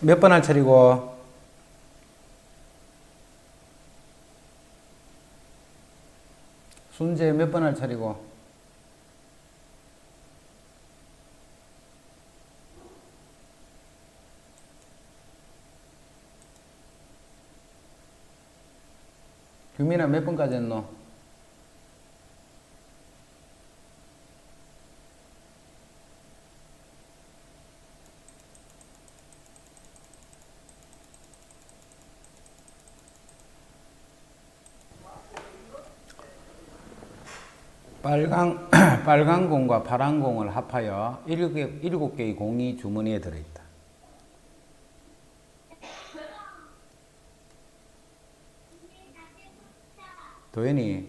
몇 번 할 차리고? 순재 몇 번 할 차리고? 규민아 몇 번까지 했노? 빨간 공과 파란 공을 합하여 7개의 공이 주머니에 들어있다. 도현이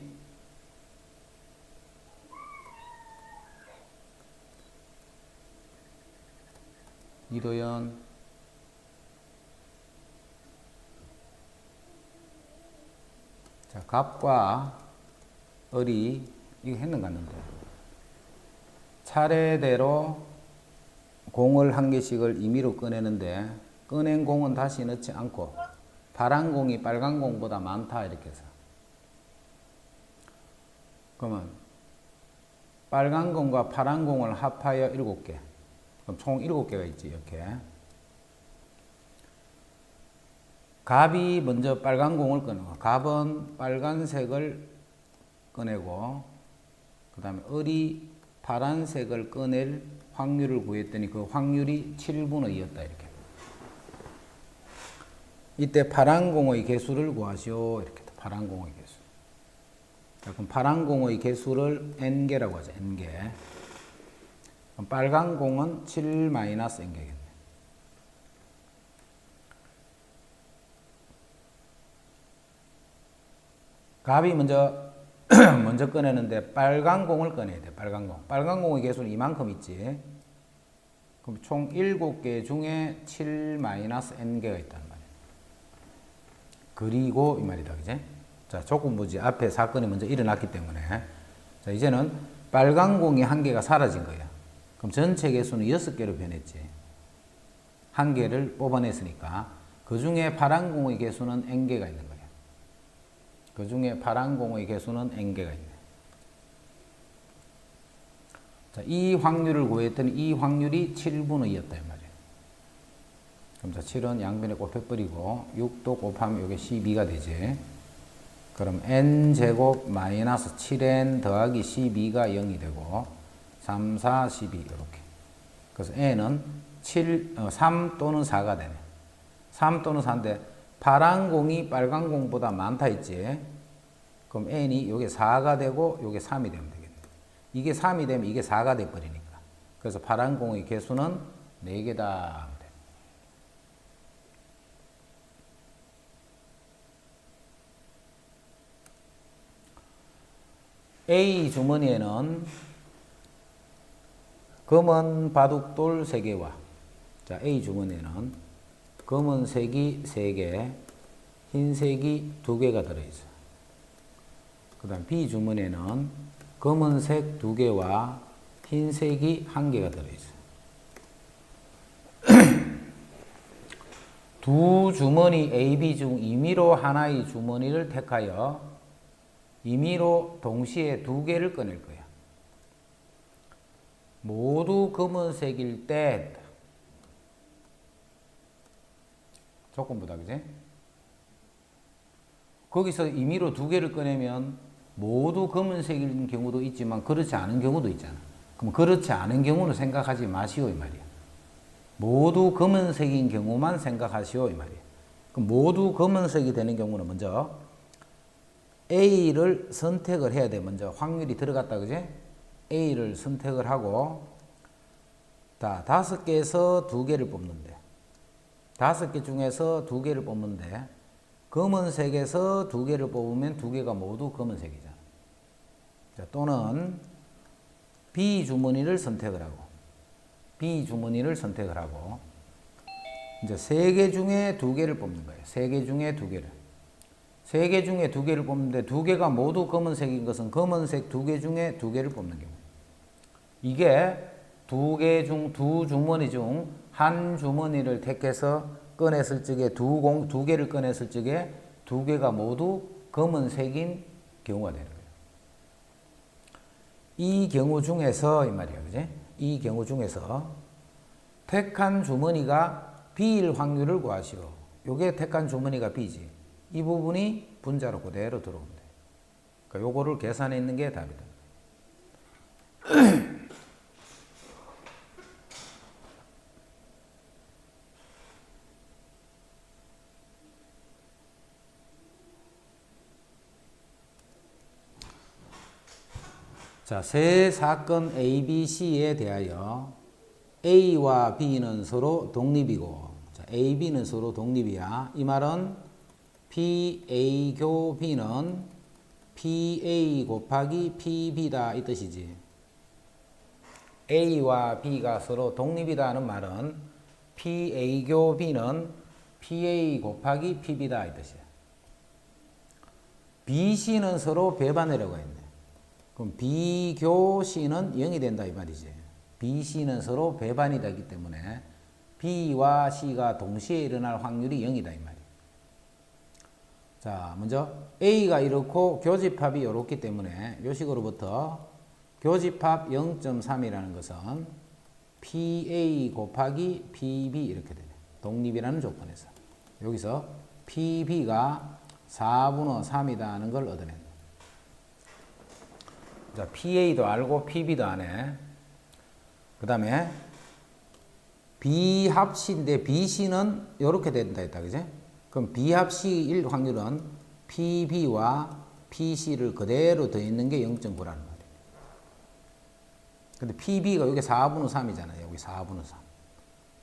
이도현 자, 갑과 을이 이거 했는가 했는데 차례대로 공을 한 개씩을 임의로 꺼내는데 꺼낸 공은 다시 넣지 않고 파란 공이 빨간 공보다 많다 이렇게 해서 그러면 빨간 공과 파란 공을 합하여 7개 그럼 총 7개가 있지 이렇게 갑이 먼저 빨간 공을 꺼내고 갑은 빨간색을 꺼내고 그 다음에 을이 파란색을 꺼낼 확률을 구했더니 그 확률이 7분의 2였다 이렇게 이때 파란 공의 개수를 구하시오 이렇게 파란 공의 개수 자, 그럼 파란 공의 개수를 n개라고 하죠 n개 그럼 빨간 공은 7-n개겠네 갑이 먼저 꺼내는데 빨간 공을 꺼내야 돼. 빨간 공. 빨간 공의 개수는 이만큼 있지. 그럼 총 7개 중에 7-n개가 있단 말이야. 그리고 이 말이다. 그지? 자, 조건부지 앞에 사건이 먼저 일어났기 때문에 자, 이제는 빨간 공이 1개가 사라진 거야. 그럼 전체 개수는 6개로 변했지. 1개를 뽑아냈으니까 그 중에 파란 공의 개수는 n개가 있는 거야. 그 중에 파란 공의 개수는 n개가 있네. 자, 이 확률을 구했더니 이 확률이 7분의 2였다 이 말이에요. 그럼 자, 7은 양변에 곱해버리고 6도 곱하면 이게 12가 되지. 그럼 n제곱 마이너스 7n 더하기 12가 0이 되고 3, 4, 12 이렇게. 그래서 n은 3 또는 4가 되네. 3 또는 4인데 파란 공이 빨간 공보다 많다 했지. 그럼 n이 요게 4가 되고 요게 3이 되면 되겠네. 이게 3이 되면 이게 4가 돼 버리니까. 그래서 파란 공의 개수는 4개다. A 주머니에는 검은 바둑돌 3개와 자, A 주머니에는 검은색이 3개, 흰색이 2개가 들어있어. 그 다음 B 주머니에는 검은색 2개와 흰색이 1개가 들어있어. 두 주머니 A, B 중 임의로 하나의 주머니를 택하여 임의로 동시에 2개를 꺼낼 거야. 모두 검은색일 때 조건부다, 그지? 거기서 임의로 2개를 꺼내면 모두 검은색인 경우도 있지만 그렇지 않은 경우도 있잖아. 그럼 그렇지 않은 경우는 생각하지 마시오 이 말이야. 모두 검은색인 경우만 생각하시오 이 말이야. 그럼 모두 검은색이 되는 경우는 먼저 A를 선택을 해야 돼. 먼저 확률이 들어갔다, 그지? A를 선택을 하고 자, 5개에서 2개를 뽑는데 5개 중에서 2개를 뽑는데 검은색에서 2개를 뽑으면 2개가 모두 검은색이잖아. 자, 또는 B 주머니를 선택을 하고 B 주머니를 선택을 하고 이제 3개 중에 2개를 뽑는 거예요. 3개 중에 2개를. 3개 중에 2개를 뽑는데 2개가 모두 검은색인 것은 검은색 2개 중에 2개를 뽑는 경우. 이게 2개 중, 2주머니 중 한 주머니를 택해서 꺼냈을 적에 두 개를 꺼냈을 적에 두 개가 모두 검은색인 경우가 되는 거예요. 이 경우 중에서 이 말이야, 그지? 이 경우 중에서 택한 주머니가 B일 확률을 구하시오. 요게 택한 주머니가 B지. 이 부분이 분자로 그대로 들어오면 돼. 그러니까 요거를 계산해 있는 게 답이다. 자, 세 사건 A, B, C에 대하여 A와 B는 서로 독립이고, 자, A, B는 서로 독립이야. 이 말은 PA 교 B는 PA 곱하기 PB다 이 뜻이지. A와 B가 서로 독립이다는 말은 PA 교 B는 PA 곱하기 PB다 이 뜻이야. B, C는 서로 배반이라고 했네. 그럼 B 교 C는 0이 된다 이 말이지. B, C는 서로 배반이 되기 때문에 B와 C가 동시에 일어날 확률이 0이다 이 말이야. 자, 먼저 A가 이렇고 교집합이 이렇기 때문에 이 식으로부터 교집합 0.3이라는 것은 PA 곱하기 PB 이렇게 되네. 독립이라는 조건에서. 여기서 PB가 4분의 3이다는 걸 얻어낸다. 자, PA도 알고 PB도 아네. 그 다음에 B합C인데 BC는 이렇게 된다 했다. 그지? 그럼 B합C일 확률은 PB와 PC를 그대로 더했는 게 0.9라는 말이에요. 근데 PB가 여기 4분의 3이잖아요. 여기 4분의 3.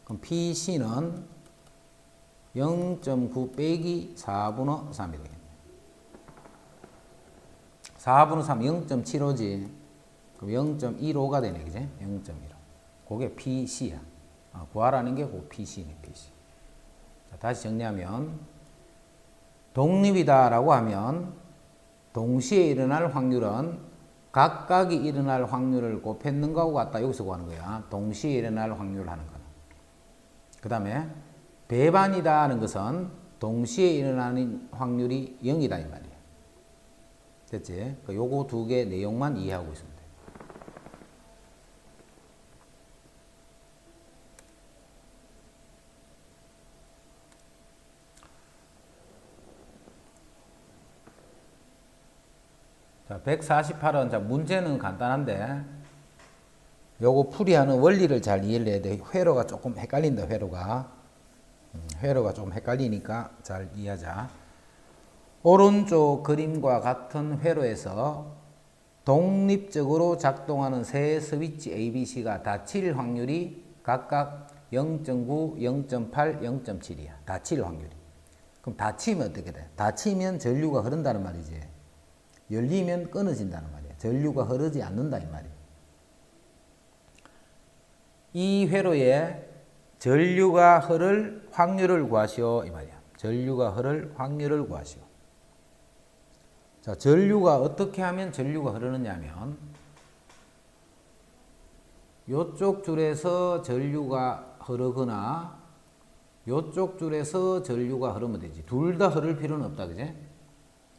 그럼 PC는 0.9 빼기 4분의 3이 되겠네. 4분의 3, 0.75지. 그럼 0.15가 되네, 그지? 0.15. 그게 PC야. 구하라는 게 그 PC네, PC. 자, 다시 정리하면, 독립이다라고 하면, 동시에 일어날 확률은 각각이 일어날 확률을 곱했는 거하고 같다. 여기서 구하는 거야. 동시에 일어날 확률을 하는 거는. 그 다음에, 배반이다는 것은 동시에 일어나는 확률이 0이다, 이 말이야. 됐지? 요거 두 개 내용만 이해하고 있으면 돼. 자, 148은, 자, 문제는 간단한데, 요거 풀이하는 원리를 잘 이해를 해야 돼. 회로가 조금 헷갈린다, 회로가. 회로가 조금 헷갈리니까 잘 이해하자. 오른쪽 그림과 같은 회로에서 독립적으로 작동하는 세 스위치 ABC가 닫힐 확률이 각각 0.9, 0.8, 0.7이야. 닫힐 확률이. 그럼 닫히면 어떻게 돼? 닫히면 전류가 흐른다는 말이지. 열리면 끊어진다는 말이야. 전류가 흐르지 않는다 이 말이야. 이 회로에 전류가 흐를 확률을 구하시오 이 말이야. 전류가 흐를 확률을 구하시오. 자, 전류가 어떻게 하면 전류가 흐르느냐 하면 요쪽 줄에서 전류가 흐르거나 요쪽 줄에서 전류가 흐르면 되지. 둘 다 흐를 필요는 없다. 그지?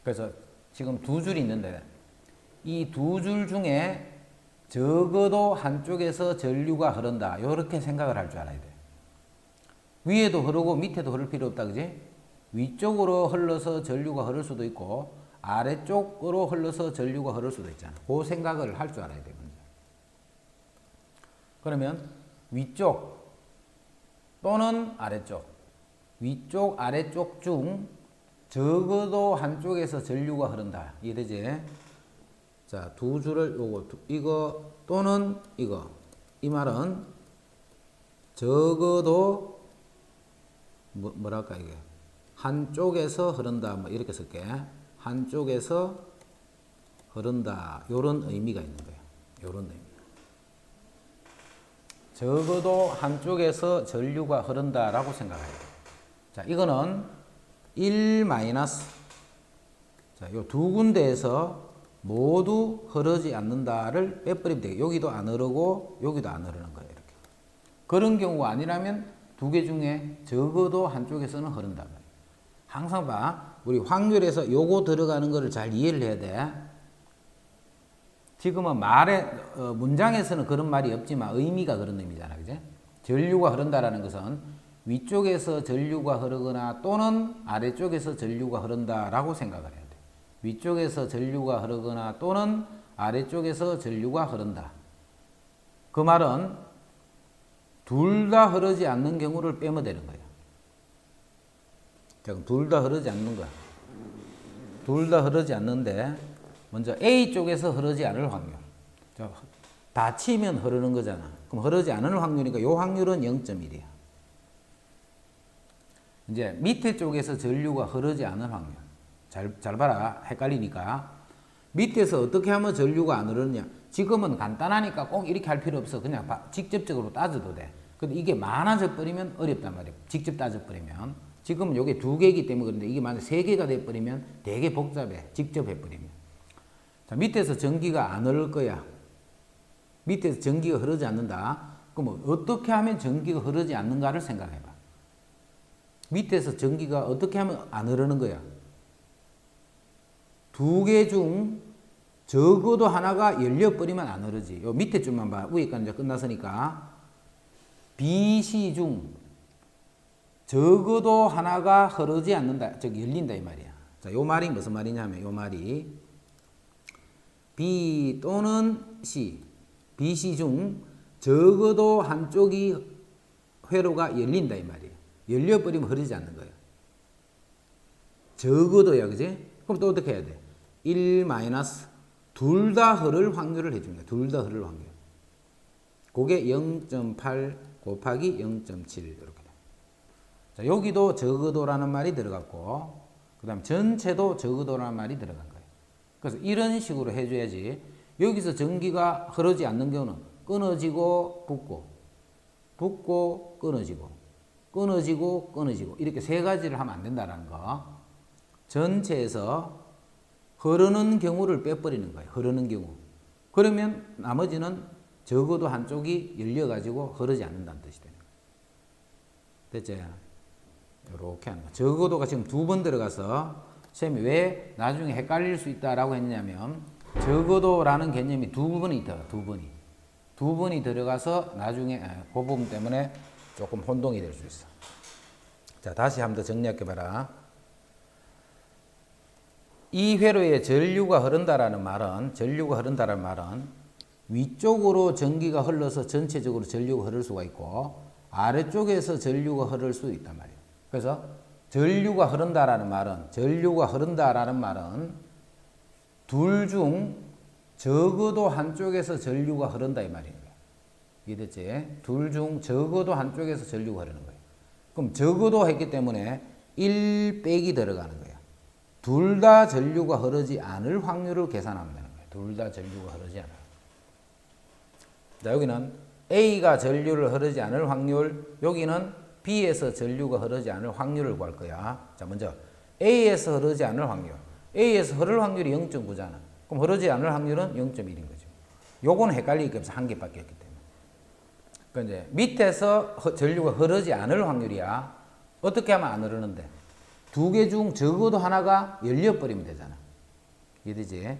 그래서 지금 두 줄이 있는데 이 두 줄 중에 적어도 한쪽에서 전류가 흐른다. 이렇게 생각을 할 줄 알아야 돼. 위에도 흐르고 밑에도 흐를 필요 없다. 그지? 위쪽으로 흘러서 전류가 흐를 수도 있고 아래쪽으로 흘러서 전류가 흐를 수도 있잖아. 그 생각을 할 줄 알아야 돼. 그러면 위쪽 또는 아래쪽, 위쪽, 아래쪽 중 적어도 한쪽에서 전류가 흐른다. 이해되지? 자, 두 줄을 이거 또는 이거. 이 말은 적어도 뭐랄까 이게 한쪽에서 흐른다. 뭐 이렇게 쓸게. 한쪽에서 흐른다. 요런 의미가 있는 거예요. 요런 의미. 적어도 한쪽에서 전류가 흐른다라고 생각해야 돼요. 자, 이거는 1 마이너스. 자, 요 두 군데에서 모두 흐르지 않는다를 빼버리면 돼요. 여기도 안 흐르고 여기도 안 흐르는 거예요. 이렇게. 그런 경우가 아니라면 두 개 중에 적어도 한쪽에서는 흐른다. 항상 봐. 우리 확률에서 요거 들어가는 거를 잘 이해를 해야 돼. 지금은 문장에서는 그런 말이 없지만 의미가 그런 의미잖아. 그지? 전류가 흐른다라는 것은 위쪽에서 전류가 흐르거나 또는 아래쪽에서 전류가 흐른다라고 생각을 해야 돼. 위쪽에서 전류가 흐르거나 또는 아래쪽에서 전류가 흐른다. 그 말은 둘 다 흐르지 않는 경우를 빼면 되는 거야. 자, 그럼 둘 다 흐르지 않는 거야. 둘 다 흐르지 않는데 먼저 A 쪽에서 흐르지 않을 확률. 자, 다 치면 흐르는 거잖아. 그럼 흐르지 않을 확률이니까 이 확률은 0.1이야. 이제 밑에 쪽에서 전류가 흐르지 않을 확률. 잘 봐라. 헷갈리니까. 밑에서 어떻게 하면 전류가 안 흐르느냐. 지금은 간단하니까 꼭 이렇게 할 필요 없어. 그냥 직접적으로 따져도 돼. 근데 이게 많아져 버리면 어렵단 말이야. 직접 따져 버리면. 지금은 이게 두 개이기 때문에 그런데 이게 만약 세 개가 돼 버리면 되게 복잡해. 직접 해 버리면. 자, 밑에서 전기가 안 흐를 거야. 밑에서 전기가 흐르지 않는다. 그럼 어떻게 하면 전기가 흐르지 않는가를 생각해 봐. 밑에서 전기가 어떻게 하면 안 흐르는 거야. 두 개 중 적어도 하나가 열려버리면 안 흐르지. 요 밑에 줄만 봐. 위에까지 이제 끝났으니까. BC 중 적어도 하나가 흐르지 않는다. 즉 열린다 이 말이야. 자, 요 말이 무슨 말이냐면 요 말이 B 또는 C, BC 중 적어도 한쪽이 회로가 열린다 이 말이야. 열려버리면 흐르지 않는 거야. 적어도야, 그지? 그럼 또 어떻게 해야 돼? 1 마이너스 둘 다 흐를 확률을 해줍니다. 둘 다 흐를 확률. 그게 0.8 곱하기 0.7 이렇게 돼. 자, 여기도 적어도라는 말이 들어갔고, 그 다음 전체도 적어도라는 말이 들어간 거예요. 그래서 이런 식으로 해줘야지. 여기서 전기가 흐르지 않는 경우는 끊어지고 붙고, 붙고 끊어지고, 끊어지고 끊어지고 이렇게 세 가지를 하면 안 된다는 거. 전체에서 흐르는 경우를 빼버리는 거예요. 흐르는 경우. 그러면 나머지는 적어도 한쪽이 열려가지고 흐르지 않는다는 뜻이 되는 거예요. 됐지? 이렇게 하는 거예요. 적어도가 지금 두 번 들어가서 쌤이 왜 나중에 헷갈릴 수 있다라고 했냐면 적어도라는 개념이 두 번이 있다. 두 번이 들어가서 나중에 그 부분 때문에 조금 혼동이 될 수 있어. 자, 다시 한번 더 정리할게 봐라. 이 회로에 전류가 흐른다라는 말은 위쪽으로 전기가 흘러서 전체적으로 전류가 흐를 수가 있고 아래쪽에서 전류가 흐를 수 있단 말이에요. 그래서 전류가 흐른다라는 말은 둘 중 적어도 한쪽에서 전류가 흐른다 이 말이에요. 이해됐지? 둘 중 적어도 한쪽에서 전류가 흐르는 거예요. 그럼 적어도 했기 때문에 1 빼기 들어가는 거예요. 둘 다 전류가 흐르지 않을 확률을 계산하면 되는 거예요. 둘 다 전류가 흐르지 않을. 자, 여기는 A가 전류를 흐르지 않을 확률, 여기는 B에서 전류가 흐르지 않을 확률을 구할 거야. 자, 먼저 A에서 흐르지 않을 확률. A에서 흐를 확률이 0.9잖아. 그럼 흐르지 않을 확률은 0.1인 거죠. 요거는 헷갈릴 게 없어. 한 개밖에 없기 때문에. 그러니까 이제 밑에서 전류가 흐르지 않을 확률이야. 어떻게 하면 안 흐르는데? 두 개 중 적어도 하나가 열려버리면 되잖아. 이해되지?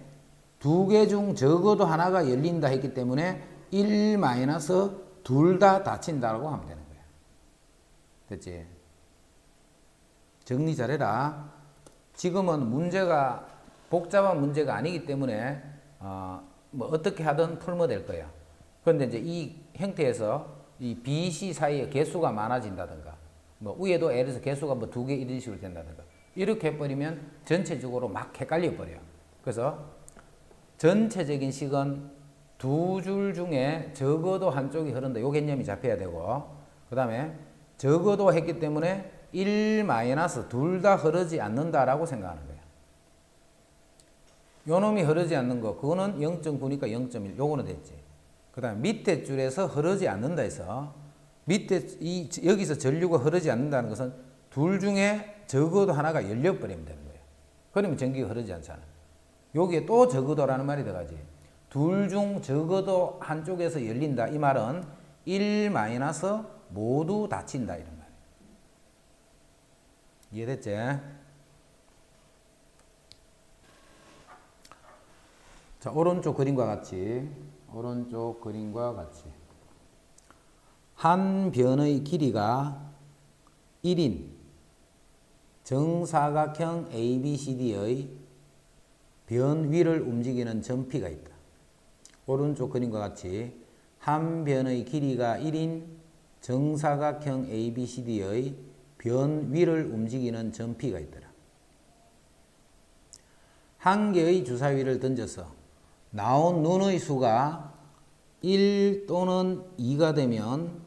두 개 중 적어도 하나가 열린다 했기 때문에 1 마이너스 둘 다 닫힌다라고 하면 되는 거야. 됐지? 정리 잘해라. 지금은 문제가 복잡한 문제가 아니기 때문에 뭐 어떻게 하든 풀면 될 거야. 그런데 이제 이 형태에서 이 B, C 사이에 개수가 많아진다든가 뭐 위에도 예를 들어서 개수가 뭐 두 개 이런 식으로 된다든가 이렇게 해버리면 전체적으로 막 헷갈려 버려요. 그래서 전체적인 식은 두 줄 중에 적어도 한쪽이 흐른다. 요 개념이 잡혀야 되고 그 다음에 적어도 했기 때문에 1 마이너스 둘 다 흐르지 않는다라고 생각하는 거예요. 요 놈이 흐르지 않는 거 그거는 0.9니까 0.1 요거는 됐지. 그 다음에 밑에 줄에서 흐르지 않는다 해서 밑에 여기서 전류가 흐르지 않는다는 것은 둘 중에 적어도 하나가 열려버리면 되는 거예요. 그러면 전기가 흐르지 않잖아. 여기에 또 적어도라는 말이 들어가지. 둘 중 적어도 한쪽에서 열린다. 이 말은 1 마이너스 모두 닫힌다 이런 말이에요. 이해됐지? 자, 오른쪽 그림과 같이 한 변의 길이가 1인 정사각형 ABCD의 변 위를 움직이는 점피가 있다. 오른쪽 그림과 같이 한 변의 길이가 1인 정사각형 ABCD의 변 위를 움직이는 점피가 있더라. 한 개의 주사위를 던져서 나온 눈의 수가 1 또는 2가 되면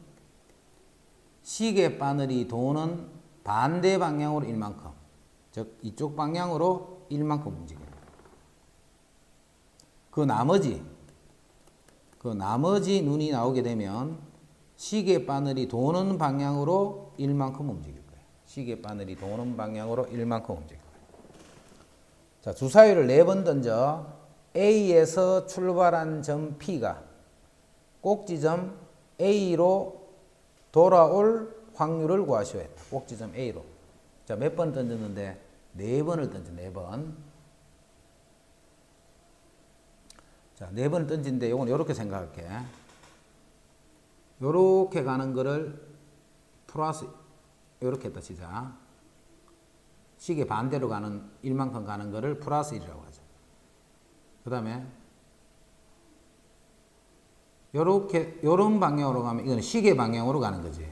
시계 바늘이 도는 반대 방향으로 1만큼, 즉 이쪽 방향으로 1만큼 움직여요. 그 나머지 눈이 나오게 되면 시계 바늘이 도는 방향으로 1만큼 움직일 거예요. 시계 바늘이 도는 방향으로 1만큼 움직일 거예요. 자, 주사위를 4번 던져 A에서 출발한 점 P가 꼭지점 A로 돌아올 확률을 구하시오 했다. 꼭지점 A로. 자, 몇 번 던졌는데? 4번을 던져, 4번. 자, 4번을 던진데, 요건 요렇게 생각할게. 요렇게 가는 거를 플러스, 요렇게 했다, 시작. 시계 반대로 가는, 1만큼 가는 거를 플러스 1이라고 하죠. 그 다음에, 요렇게, 요런 방향으로 가면, 이거는 시계 방향으로 가는 거지.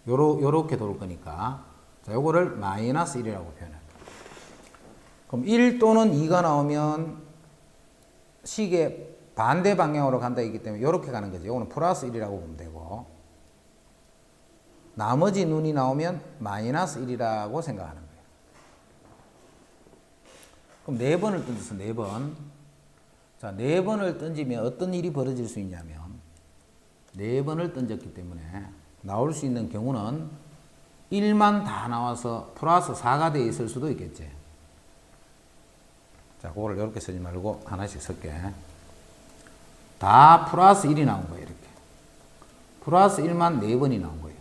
요렇게 돌 거니까. 자, 요거를 마이너스 1이라고 표현할게요. 그럼 1 또는 2가 나오면 시계 반대 방향으로 간다 있기 때문에 요렇게 가는 거지. 요거는 플러스 1이라고 보면 되고. 나머지 눈이 나오면 마이너스 1이라고 생각하는 거예요. 그럼 4번을 던졌어, 4번. 자, 4번을 던지면 어떤 일이 벌어질 수 있냐면 4번을 던졌기 때문에 나올 수 있는 경우는 1만 다 나와서 플러스 4가 되어 있을 수도 있겠지. 자, 그거를 이렇게 쓰지 말고 하나씩 쓸게. 다 플러스 1이 나온 거예요, 이렇게. 플러스 1만 4번이 나온 거예요.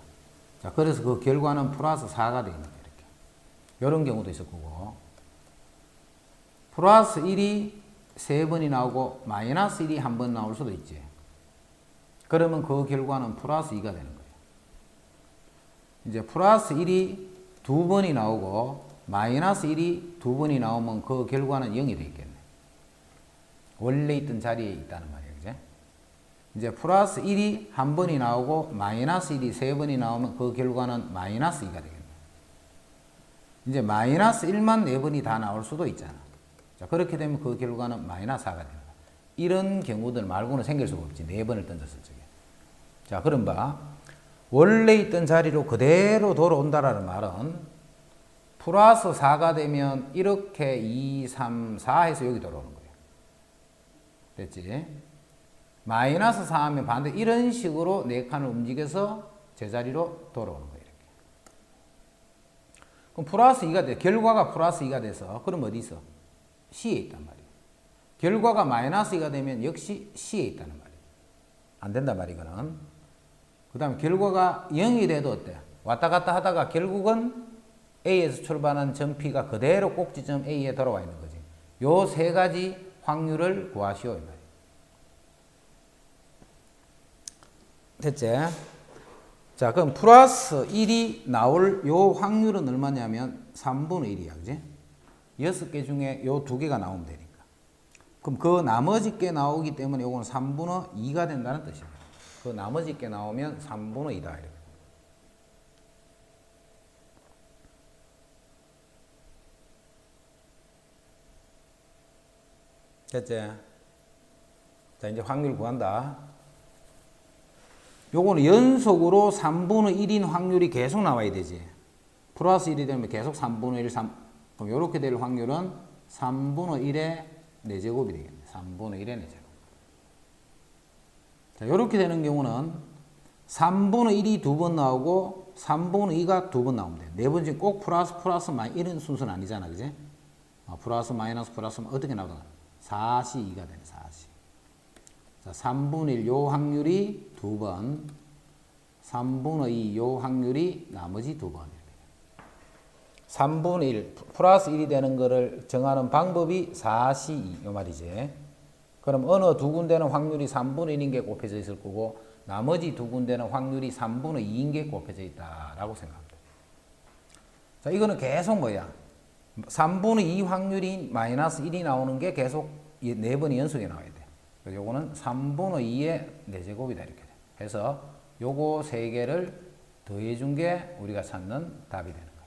자, 그래서 그 결과는 플러스 4가 되어 있는 거예요, 이렇게. 이런 경우도 있을 거고. 플러스 1이 3번이 나오고 마이너스 1이 한 번 나올 수도 있지. 그러면 그 결과는 플러스 2가 되는 거예요. 이제 플러스 1이 2번이 나오고 마이너스 1이 2번이 나오면 그 결과는 0이 되겠네. 원래 있던 자리에 있다는 말이에요. 그죠? 이제 플러스 1이 한 번이 나오고 마이너스 1이 3번이 나오면 그 결과는 마이너스 2가 되겠네. 이제 마이너스 1만 4번이 다 나올 수도 있잖아. 자, 그렇게 되면 그 결과는 마이너스 4가 됩니다. 이런 경우들 말고는 생길 수가 없지. 4번을 던졌을 적에. 자, 그럼 봐. 원래 있던 자리로 그대로 돌아온다라는 말은 플러스 4가 되면 이렇게 2, 3, 4 해서 여기 돌아오는 거예요. 됐지? 마이너스 4 하면 반대 이런 식으로 4칸을 움직여서 제자리로 돌아오는 거예요. 이렇게. 그럼 플러스 2가 돼. 결과가 플러스 2가 돼서 그럼 어디 있어? C에 있단 말이에요. 결과가 마이너스 2가 되면 역시 C에 있다는 말이에요. 안 된단 말이에요, 이거는. 그 다음에 결과가 0이 돼도 어때? 왔다 갔다 하다가 결국은 A에서 출발한 점 P가 그대로 꼭지점 A에 돌아와 있는 거지. 요 세 가지 확률을 구하시오, 이 말이에요. 됐지? 자, 그럼 플러스 1이 나올 요 확률은 얼마냐면 3분의 1이야, 그지? 6개 중에 요 2개가 나오면 되니까. 그럼 그 나머지 게 나오기 때문에 요거는 3분의 2가 된다는 뜻입니다. 그 나머지 게 나오면 3분의 2다. 이렇게. 됐지? 자, 이제 확률 구한다. 요거는 연속으로 3분의 1인 확률이 계속 나와야 되지. 플러스 1이 되면 계속 3분의 1, 3. 그럼 요렇게 될 확률은 3분의 1의 4제곱이 되겠네. 3분의 1의 4제곱. 자, 요렇게 되는 경우는 3분의 1이 2번 나오고 3분의 2가 2번 나오면 돼. 네 번째 꼭 플러스 이런 순서는 아니잖아. 그지? 플러스 마이너스 어떻게 나오든 4C2가 되네. 4C. 자, 3분의 1 요 확률이 2번. 3분의 2 요 확률이 나머지 두 번. 3분의 1 플러스 1이 되는 거를 정하는 방법이 4C2 요 말이지. 그럼 어느 두 군데는 확률이 3분의 1인 게 곱해져 있을 거고 나머지 두 군데는 확률이 3분의 2인 게 곱해져 있다라고 생각합니다. 자, 이거는 계속 뭐야? 3분의 2 확률이 마이너스 1이 나오는 게 계속 4번이 연속에 나와야 돼. 그래서 요거는 3분의 2의 4제곱이다 이렇게 돼. 해서 요거 3개를 더해 준 게 우리가 찾는 답이 되는 거야.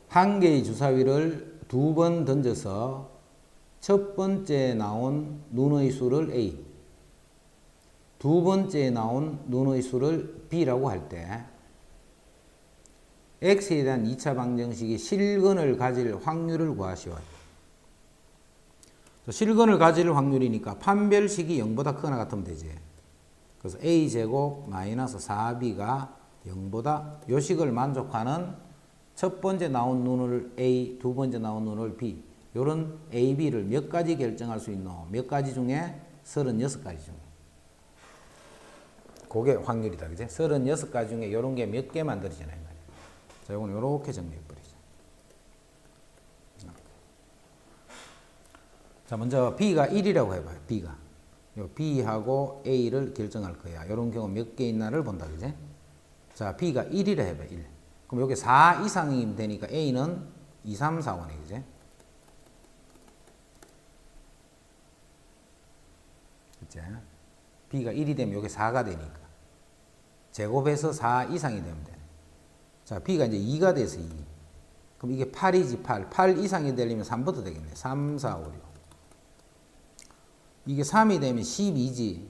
한 개의 주사위를 2번 던져서 첫 번째 나온 눈의 수를 A, 두 번째 나온 눈의 수를 B라고 할 때 X에 대한 2차 방정식이 실근을 가질 확률을 구하시오. 실근을 가질 확률이니까 판별식이 0보다 크거나 같으면 되지. 그래서 A제곱 마이너스 4B가 0보다 요 식을 만족하는 첫 번째 나온 눈을 A, 두 번째 나온 눈을 B. 요런 A, B를 몇 가지 결정할 수 있노? 몇 가지 중에 36가지 중에. 그게 확률이다. 그지? 36가지 중에 요런 게 몇 개 만들어지나 이 말이야. 자, 요거는 요렇게 정리해 버리자. 자, 먼저 B가 1이라고 해봐요. B가. 요 B하고 A를 결정할 거야. 요런 경우 몇 개 있나를 본다. 그지? 자, B가 1이라 해봐요. 1. 그럼 여기 4 이상이면 되니까 A는 2, 3, 4, 5네. 그지? 그치? B가 1이 되면 여기 4가 되니까. 제곱해서 4 이상이 되면 되네. 자, B가 이제 2가 돼서 2. 그럼 이게 8이지, 8. 8 이상이 되려면 3부터 되겠네. 3, 4, 5, 6. 이게 3이 되면 12지.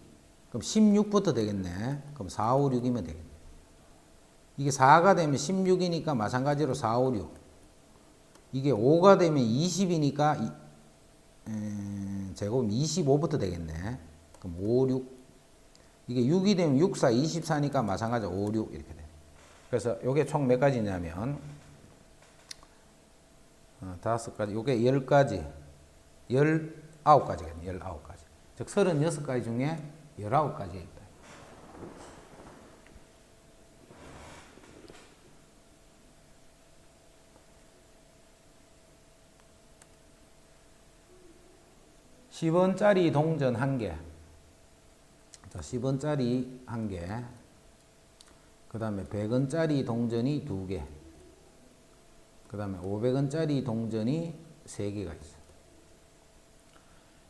그럼 16부터 되겠네. 그럼 4, 5, 6이면 되겠네. 이게 4가 되면 16이니까 마찬가지로 4, 5, 6. 이게 5가 되면 20이니까 제곱 25부터 되겠네. 그럼 5, 6. 이게 6이 되면 6, 4, 24니까 마찬가지로 5, 6 이렇게 돼. 그래서 이게 총 몇 가지냐면 5가지, 이게 10가지, 19가지겠네. 19가지. 즉 36가지 중에 19가지가 있다. (10원짜리) 동전 1개. 자, 10원짜리 1개. 그 다음에 100원짜리 동전이 2개. 그 다음에 500원짜리 동전이 3개가 있어.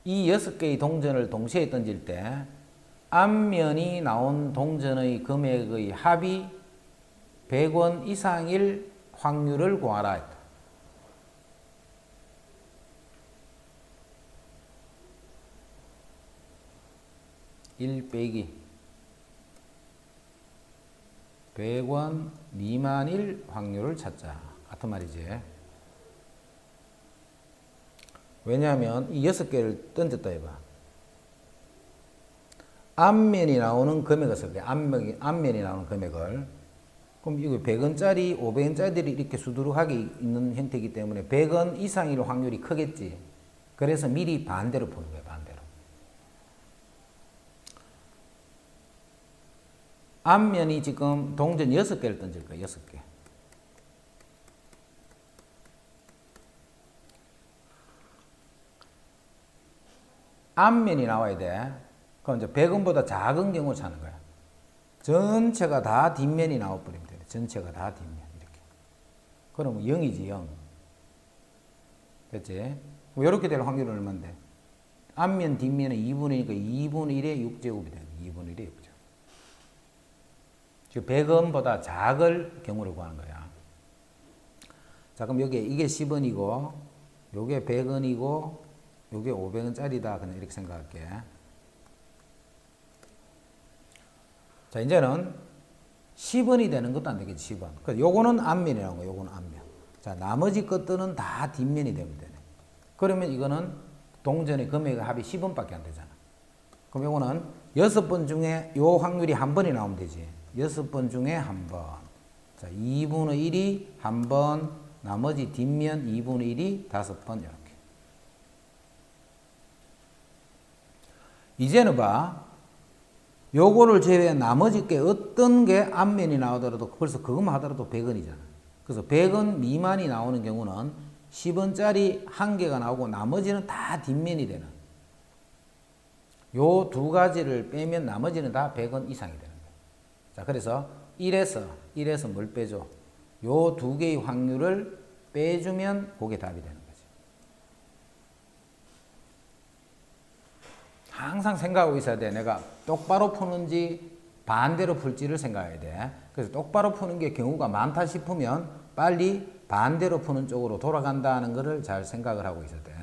이 6개의 동전을 동시에 던질 때 앞면이 나온 동전의 금액의 합이 100원 이상일 확률을 구하라 했다. 1 빼기 100원 미만일 확률을 찾자. 같은 말이지. 왜냐하면 이 6개를 던졌다 해봐. 앞면이 나오는 금액을 쓸게. 앞면이 나오는 금액을. 그럼 이거 100원짜리, 500원짜리들이 이렇게 수두룩하게 있는 형태이기 때문에 100원 이상일 확률이 크겠지. 그래서 미리 반대로 푸는 거야. 반대로. 앞면이 지금 동전 6개를 던질 거야. 6개. 앞면이 나와야 돼. 그럼 이제 100원보다 작은 경우 찾는 거야. 전체가 다 뒷면이 나와버리면 돼. 전체가 다 뒷면. 이렇게. 그러면 0이지, 0. 됐지? 이렇게 될 확률은 얼마인데? 앞면, 뒷면은 2분의 1이니까 2분의 1의 6제곱이 돼. 2분의 1의 6제곱. 즉 100원보다 작을 경우를 구하는 거야. 자, 그럼 여기 이게 10원이고 요게 100원이고 요게 500원짜리다. 그냥 이렇게 생각할게. 자, 이제는 10원이 되는 것도 안 되겠지. 10원. 그러니까 요거는 앞면이라는 거야. 요거는 앞면. 자, 나머지 것들은 다 뒷면이 되면 되네. 그러면 이거는 동전의 금액의 합이 10원밖에 안 되잖아. 그럼 이거는 6번 중에 요 확률이 한 번이 나오면 되지. 6번 중에 한 번. 자, 2분의 1이 한 번, 나머지 뒷면 2분의 1이 5번 이렇게. 이제는 봐. 요거를 제외한 나머지 게 어떤 게 앞면이 나오더라도 벌써 그것만 하더라도 100원이잖아. 그래서 100원 미만이 나오는 경우는 10원짜리 한 개가 나오고 나머지는 다 뒷면이 되는. 요 두 가지를 빼면 나머지는 다 100원 이상이 되는 거예요. 자, 그래서 1에서 뭘 빼줘? 요 두 개의 확률을 빼주면 그게 답이 되는 거지. 항상 생각하고 있어야 돼. 내가 똑바로 푸는지 반대로 풀지를 생각해야 돼. 그래서 똑바로 푸는 게 경우가 많다 싶으면 빨리 반대로 푸는 쪽으로 돌아간다는 것을 잘 생각을 하고 있어야 돼.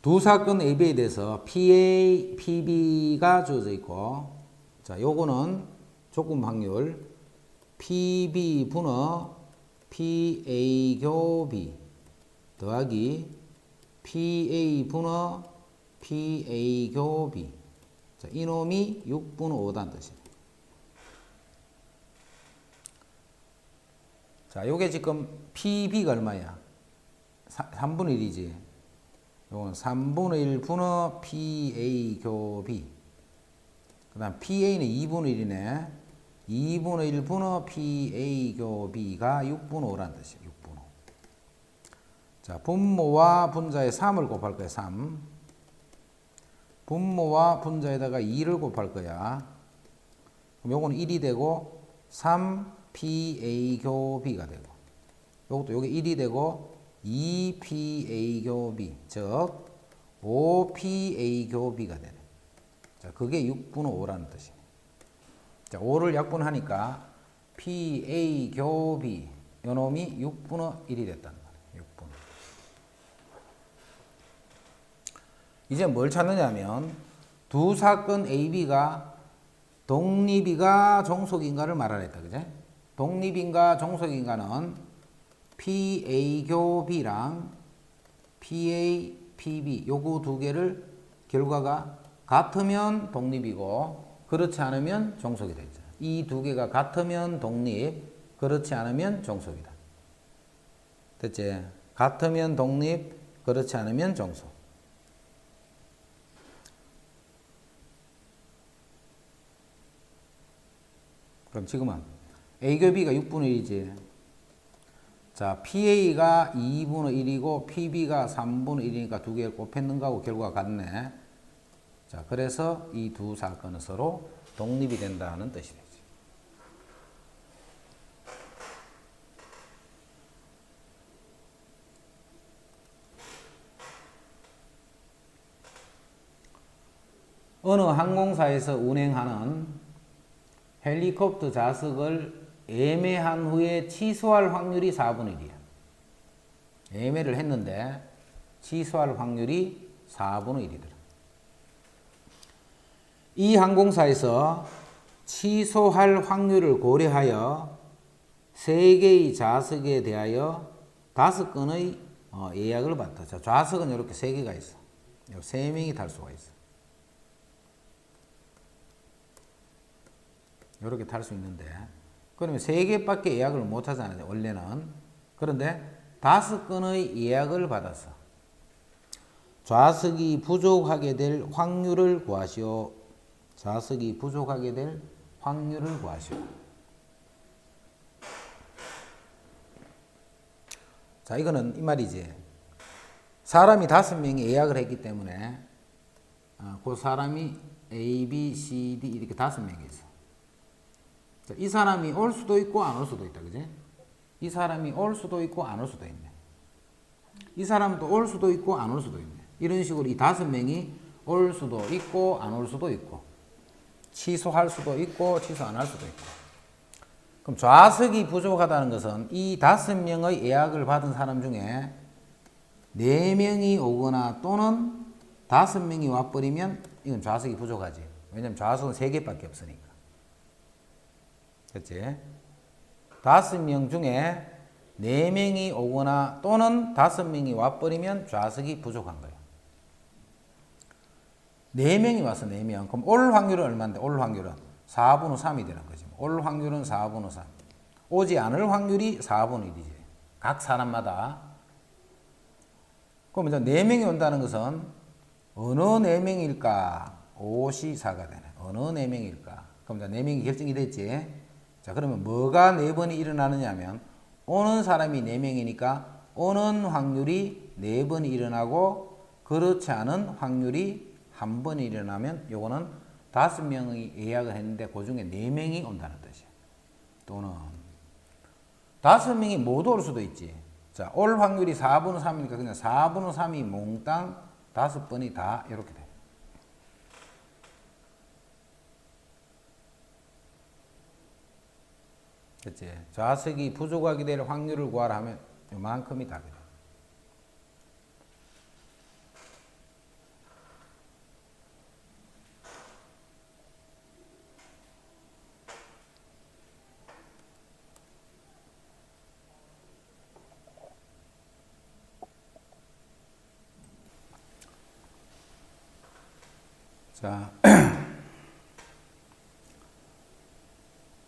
두 사건 AB에 대해서 PA, PB가 주어져 있고, 자, 요거는 조건 확률 PB 분어 PA 교비 더하기 PA 분어 PA 교비. 자, 이놈이 6분의 5다는 뜻이에요. 자, 요게 지금 PB가 얼마야? 3분의 1이지. 요건 3분의 1 분의 PA 교비. 그 다음 PA는 2분의 1이네. 2분의 1 분의 PA 교비가 6분의 5라는 뜻이에요. 6분의 5. 자, 분모와 분자에 3을 곱할 거야. 3. 분모와 분자에다가 2를 곱할 거야. 그럼 요거는 1이 되고 3PA 교비가 되고, 요것도 요게 1이 되고 2PA 교비, 즉 5PA 교비가 되네. 자, 그게 6분의 5라는 뜻이네. 자, 5를 약분하니까 PA 교비 요놈이 6분의 1이 됐다는 말이에요. 6분의. 이제 뭘 찾느냐면 두 사건 AB가 독립이가 종속인가를 말하랬다. 그제? 독립인가 종속인가는 PA 교비랑 PA PB 요거 두 개를 결과가 같으면 독립이고 그렇지 않으면 종속이 되죠. 이 두 개가 같으면 독립, 그렇지 않으면 종속이다. 됐지? 같으면 독립, 그렇지 않으면 종속. 그럼 지금은 A 교비가 6분의 1이지. 자, PA가 2분의 1이고 PB가 3분의 1이니까 두 개를 곱했는 거하고 결과가 같네. 자, 그래서 이 두 사건은 서로 독립이 된다는 뜻이 되지. 어느 항공사에서 운행하는 헬리콥터 좌석을 예매한 후에 취소할 확률이 4분의 1이야. 예매를 했는데 취소할 확률이 4분의 1이더라. 이 항공사에서 취소할 확률을 고려하여 3개의 좌석에 대하여 5건의 예약을 받다. 자, 좌석은 이렇게 3개가 있어. 3명이 탈 수가 있어. 이렇게 탈 수 있는데, 그러면 3개밖에 예약을 못 하잖아요, 원래는. 그런데 5건의 예약을 받았어. 좌석이 부족하게 될 확률을 구하시오. 좌석이 부족하게 될 확률을 구하시오. 자, 이거는 이 말이지. 사람이 5명이 예약을 했기 때문에 그 사람이 A, B, C, D 이렇게 5명이 있어. 자, 이 사람이 올 수도 있고 안 올 수도 있다. 그지? 이 사람이 올 수도 있고 안 올 수도 있네. 이 사람도 올 수도 있고 안 올 수도 있네. 이런 식으로 이 5명이 올 수도 있고 안 올 수도 있고 취소할 수도 있고 취소 안 할 수도 있고. 그럼 좌석이 부족하다는 것은 이 5명의 예약을 받은 사람 중에 4명이 오거나 또는 5명이 와버리면 이건 좌석이 부족하지. 왜냐면 좌석은 3개밖에 없으니까. 그치? 5명 중에 4명이 오거나 또는 5명이 와버리면 좌석이 부족한 거예요. 4명이 와서 4명. 그럼 올 확률은 얼마인데? 올 확률은 4분의 3이 되는 거지. 올 확률은 4분의 3. 오지 않을 확률이 4분의 1이지. 각 사람마다. 그럼 이제 4명이 온다는 것은 어느 4명일까? 5시4가 되네. 어느 4명일까? 그럼 이제 4명이 결정이 됐지. 자, 그러면 뭐가 4번이 일어나느냐 하면 오는 사람이 4명이니까 오는 확률이 4번이 일어나고 그렇지 않은 확률이 1번이 일어나면 요거는 5명이 예약을 했는데 그 중에 4명이 온다는 뜻이야. 또는 5명이 못 올 수도 있지. 자, 올 확률이 4분의 3이니까 그냥 4분의 3이 몽땅 5번이 다 이렇게 돼. 그치? 좌석이 부족하게 될 확률을 구하라 하면 요만큼이 답이다. 자,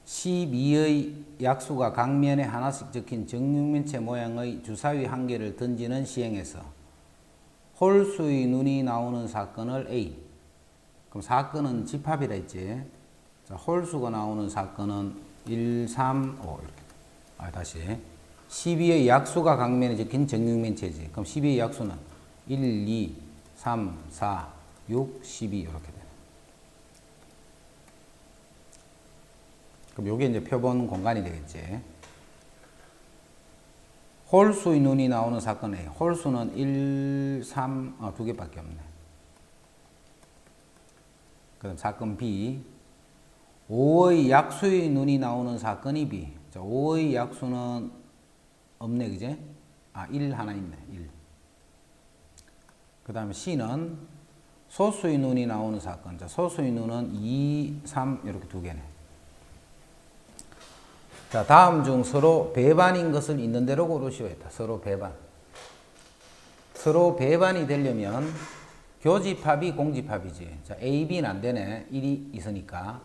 12의 약수가 각면에 하나씩 적힌 정육면체 모양의 주사위 한 개를 던지는 시행에서 홀수의 눈이 나오는 사건을 A. 그럼 사건은 집합이라 했지. 자, 홀수가 나오는 사건은 1, 3, 5 이렇게. 다시. 12의 약수가 각면에 적힌 정육면체지. 그럼 12의 약수는 1, 2, 3, 4, 6, 12 이렇게 돼. 그럼 요게 이제 표본 공간이 되겠지. 홀수의 눈이 나오는 사건 A. 홀수는 1, 3, 두 개밖에 없네. 그다음 사건 B. 5의 약수의 눈이 나오는 사건이 B. 자, 5의 약수는 없네, 그제? 1 하나 있네, 1. 그 다음에 C는 소수의 눈이 나오는 사건. 자, 소수의 눈은 2, 3 이렇게 두 개네. 자, 다음 중 서로 배반인 것을 있는 대로 고르시오 했다. 서로 배반. 서로 배반이 되려면 교집합이 공집합이지. 자, A, B는 안 되네. 1이 있으니까.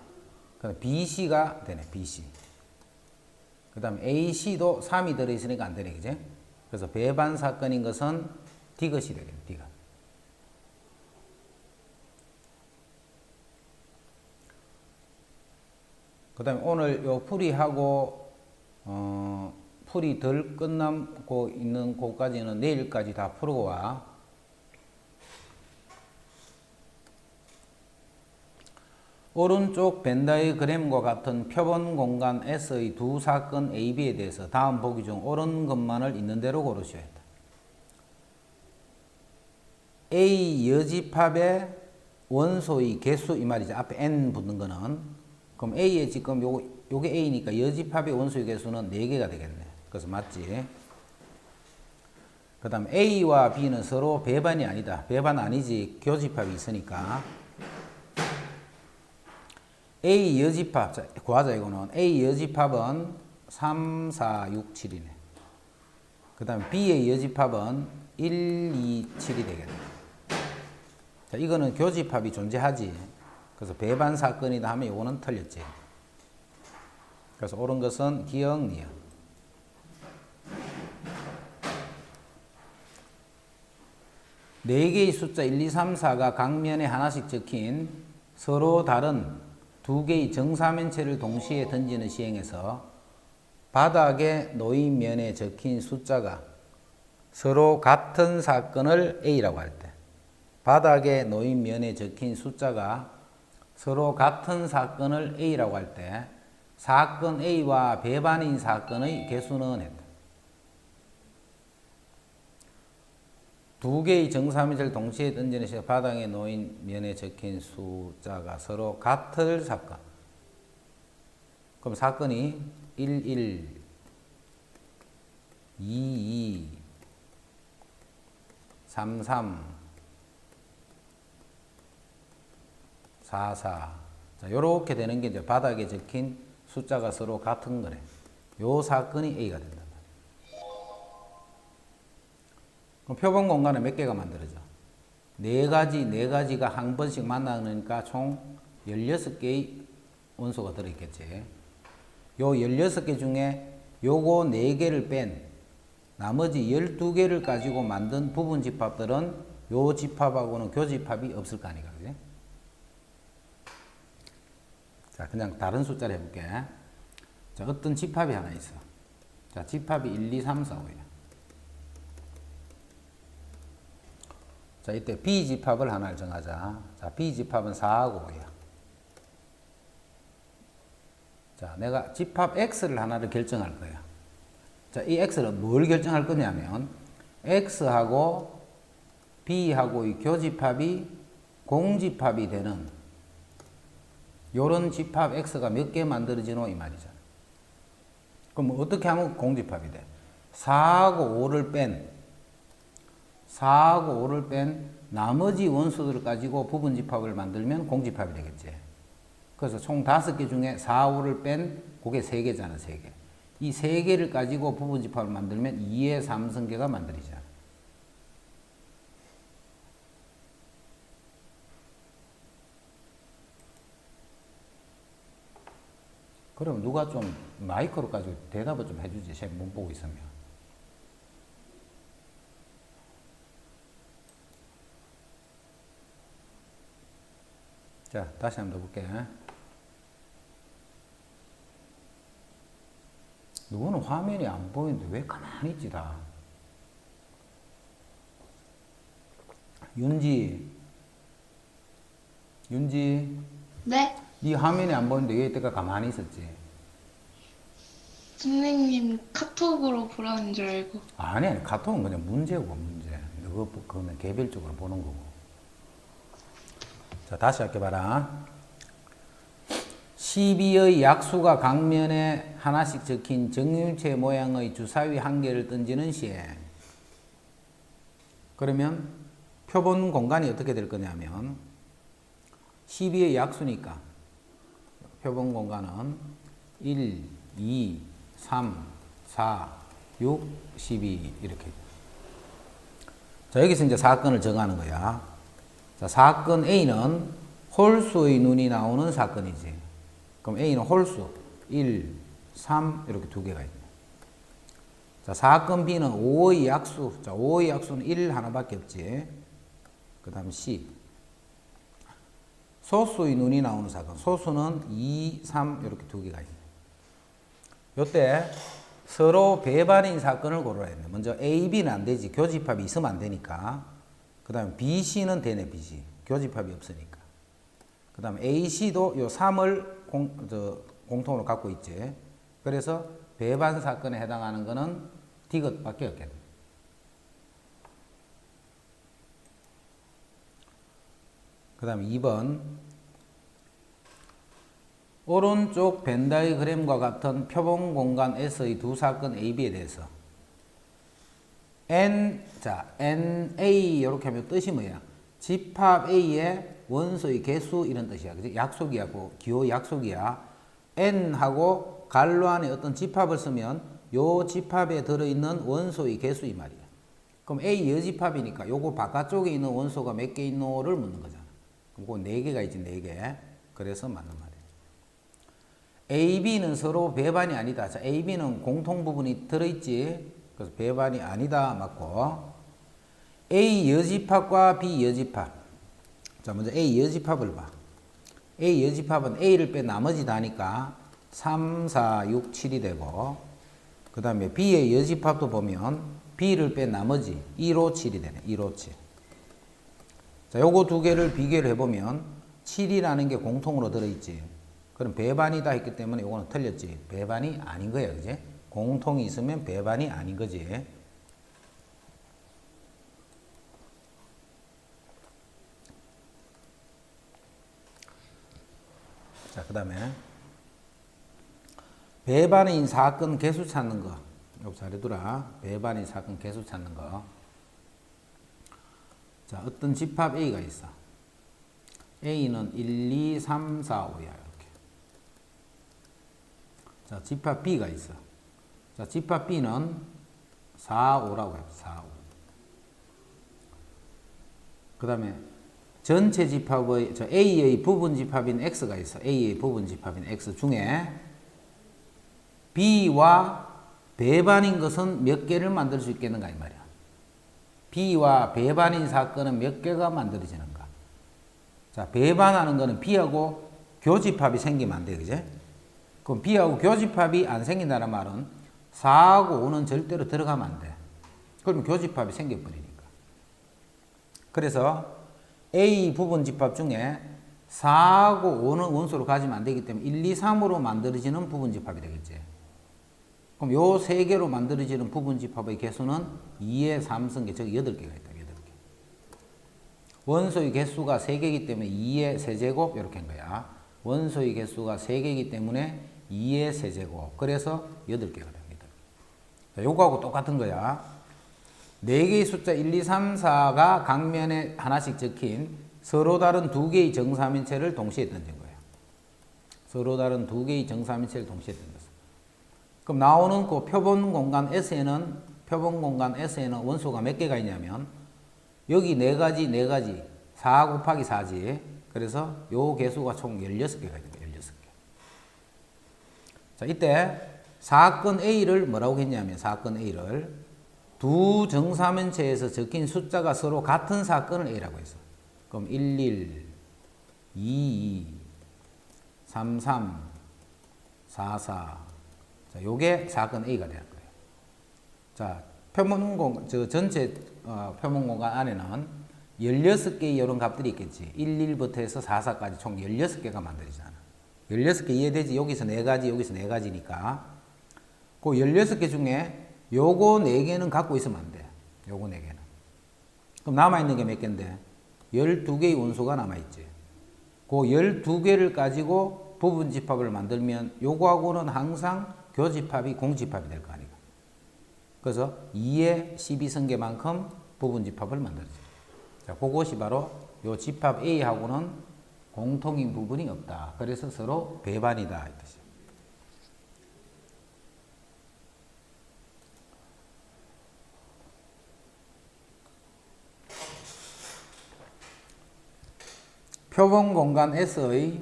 그다음 B, C가 되네. B, C. 그 다음 A, C도 3이 들어있으니까 안 되네. 그제? 그래서 배반 사건인 것은 D것이 되겠네. D가. 그 다음에 오늘 요 풀이하고, 풀이 덜 끝남고 있는 곳까지는 내일까지 다 풀고 와. 오른쪽 벤다이 그램과 같은 표본 공간 S의 두 사건 A, B에 대해서 다음 보기 중 옳은 것만을 있는 대로 고르셔야 했다. A 여집합의 원소의 개수 이 말이죠. 앞에 N 붙는 거는. 그럼 A에 지금 요게 A니까 여집합의 원소의 개수는 4개가 되겠네. 그래서 맞지. 그 다음 A와 B는 서로 배반이 아니다. 배반 아니지. 교집합이 있으니까. A 여집합, 자, 구하자 이거는. A 여집합은 3, 4, 6, 7이네. 그 다음 B의 여집합은 1, 2, 7이 되겠네. 자, 이거는 교집합이 존재하지. 그래서 배반 사건이다 하면 이거는 틀렸지. 그래서 옳은 것은 기억, 니은. 네 개의 숫자 1, 2, 3, 4가 각면에 하나씩 적힌 서로 다른 두 개의 정사면체를 동시에 던지는 시행에서 바닥에 놓인 면에 적힌 숫자가 서로 같은 사건을 A라고 할 때, 바닥에 놓인 면에 적힌 숫자가 서로 같은 사건을 A라고 할 때 사건 A와 배반인 사건의 개수는 했다. 두 개의 정사면체를 동시에 던지는 시각 바닥에 놓인 면에 적힌 숫자가 서로 같을 사건. 그럼 사건이 1, 1, 2, 2, 3, 3, 4, 4. 자, 요렇게 되는 게 이제 바닥에 적힌 숫자가 서로 같은 거네. 요 사건이 A가 된단 말이야. 그럼 표본 공간은 몇 개가 만들어져? 네 가지가 한 번씩 만나니까 총 16개의 원소가 들어있겠지. 요 16개 중에 요거 4개를 뺀 나머지 12개를 가지고 만든 부분 집합들은 요 집합하고는 교집합이 없을 거 아니까, 그지? 자, 그냥 다른 숫자를 해볼게. 자, 어떤 집합이 하나 있어. 자, 집합이 1, 2, 3, 4, 5야. 자, 이때 B집합을 하나를 정하자. 자, B집합은 4하고 5야. 자, 내가 집합 X를 하나를 결정할 거야. 자, 이 X를 뭘 결정할 거냐면, X하고 B하고의 교집합이 공집합이 되는 요런 집합 X가 몇 개 만들어지노? 이 말이잖아. 그럼 어떻게 하면 공집합이 돼? 4하고 5를 뺀 나머지 원소들을 가지고 부분 집합을 만들면 공집합이 되겠지. 그래서 총 5개 중에 4, 5를 뺀 그게 3개잖아, 3개. 이 3개를 가지고 부분 집합을 만들면 2의 3승계가 만들어지잖아. 그럼 누가 좀 마이크로 가지고 대답을 좀 해주지, 쟤 못 보고 있으면. 자, 다시 한번 더 볼게. 누구는 화면이 안 보이는데 왜 가만히 있지 다. 윤지. 네? 네 화면이 안 보이는데 왜 이때가 가만히 있었지? 선생님 카톡으로 보라는 줄 알고. 아니, 카톡은 그냥 문제고, 문제. 그거는 개별적으로 보는 거고. 자, 다시 할게 봐라. 12의 약수가 각면에 하나씩 적힌 정육체 모양의 주사위 한 개를 던지는 시에 그러면 표본 공간이 어떻게 될 거냐면 12의 약수니까 표본 공간은 1, 2, 3, 4, 6, 12 이렇게. 자, 여기서 이제 사건을 정하는 거야. 자, 사건 A는 홀수의 눈이 나오는 사건이지. 그럼 A는 홀수 1, 3 이렇게 두 개가 있네. 자, 사건 B는 5의 약수. 자, 5의 약수는 1 하나밖에 없지. 그 다음 C. 소수의 눈이 나오는 사건. 소수는 2, 3 이렇게 두 개가 있네. 요때 서로 배반인 사건을 고르라 했네. 먼저 A, B는 안 되지. 교집합이 있으면 안 되니까. 그 다음에 B, C는 되네, BC. 교집합이 없으니까. 그 다음에 A, C도 요 3을 공통으로 갖고 있지. 그래서 배반 사건에 해당하는 거는 D것밖에 없겠네. 그 다음에 2번. 오른쪽 벤 다이그램과 같은 표본 공간 S의 두 사건 A, B에 대해서 NA 이렇게 하면 뜻이 뭐야? 집합 A의 원소의 개수 이런 뜻이야. 그치? 약속이야. 기호 약속이야. N하고 갈로 안에 어떤 집합을 쓰면 요 집합에 들어있는 원소의 개수 이 말이야. 그럼 A 여집합이니까 요거 바깥쪽에 있는 원소가 몇 개 있노를 묻는 거잖아. 그럼 그거 4개가 있지, 4개. 그래서 맞는 말이야. A, B는 서로 배반이 아니다. 자, A, B는 공통 부분이 들어있지. 그래서 배반이 아니다. 맞고. A 여집합과 B 여집합. 자, 먼저 A 여집합을 봐. A 여집합은 A를 빼 나머지 다니까 3, 4, 6, 7이 되고 그 다음에 B의 여집합도 보면 B를 빼 나머지 1호 7이 되네. 1호 7. 자, 요거 두 개를 비교를 해보면 7이라는 게 공통으로 들어있지. 그럼 배반이다 했기 때문에 요거는 틀렸지. 배반이 아닌 거야. 그지? 공통이 있으면 배반이 아닌 거지. 자, 그 다음에 배반인 사건 개수 찾는 거. 이거 잘해두라. 배반인 사건 개수 찾는 거. 자, 어떤 집합 A가 있어. A는 1, 2, 3, 4, 5야. 이렇게. 자, 집합 B가 있어. 자, 집합 B는 4, 5라고 해요. 4, 5. 그 다음에 전체 집합의, A의 부분 집합인 X가 있어. A의 부분 집합인 X 중에 B와 배반인 것은 몇 개를 만들 수 있겠는가 이 말이야. B와 배반인 사건은 몇 개가 만들어지는가. 자, 배반하는 거는 B하고 교집합이 생기면 안 돼, 그제? 그럼 B하고 교집합이 안 생긴다는 말은 4하고 5는 절대로 들어가면 안 돼. 그러면 교집합이 생겨버리니까. 그래서 A 부분 집합 중에 4하고 5는 원소로 가지면 안 되기 때문에 1, 2, 3으로 만들어지는 부분 집합이 되겠지. 그럼 요 세 개로 만들어지는 부분 집합의 개수는 2의 3승계, 즉 8개가 있다. 8개. 원소의 개수가 3개이기 때문에 2의 세제곱 이렇게 한 거야. 원소의 개수가 3개이기 때문에 2의 세제곱. 그래서 8개가 됩니다. 자, 요거하고 똑같은 거야. 4개의 숫자 1, 2, 3, 4가 각면에 하나씩 적힌 서로 다른 2개의 정사면체를 동시에 던진 거예요. 서로 다른 2개의 정사면체를 동시에 던졌어. 그럼 나오는 그 표본 공간 S에는 원소가 몇 개가 있냐면 여기 4가지 4 곱하기 4지. 그래서 요 개수가 총 16개가 있다. 16개. 자, 이때 사건 A를 뭐라고 했냐면 사건 A를 두 정사면체에서 적힌 숫자가 서로 같은 사건을 A라고 했어. 그럼 11, 22, 33, 44. 자, 요게 사건 A가 되는 거예요. 자, 전체 표본 공간 안에는 16개의 이런 값들이 있겠지. 11부터 해서 44까지 총 16개가 만들어지잖아. 16개 이해되지? 여기서 4가지, 여기서 4가지니까. 그 16개 중에 요거 4개는 갖고 있으면 안 돼. 요거 4개는. 그럼 남아있는 게 몇 개인데? 12개의 원소가 남아있지. 그 12개를 가지고 부분 집합을 만들면 요거하고는 항상 교집합이 공집합이 될 거 아니야. 그래서 2의 12승계만큼 부분 집합을 만들지. 자, 그것이 바로 요 집합 A하고는 공통인 부분이 없다. 그래서 서로 배반이다. 이 뜻이야. 표본 공간 S의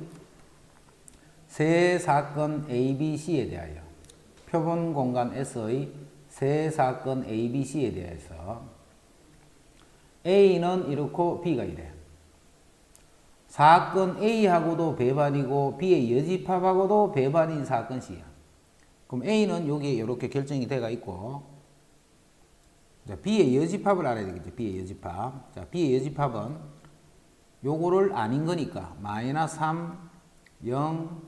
세 사건 A, B, C에 대하여 표본 공간 S의 세 사건 A, B, C에 대해서 A는 이렇고 B가 이래. 사건 A하고도 배반이고 B의 여집합하고도 배반인 사건 C야. 그럼 A는 여기에 이렇게 결정이 돼가 있고, 자, B의 여집합을 알아야 되겠죠. B의 여집합. 자, B의 여집합은 요거를 아닌 거니까 마이너스 3, 0,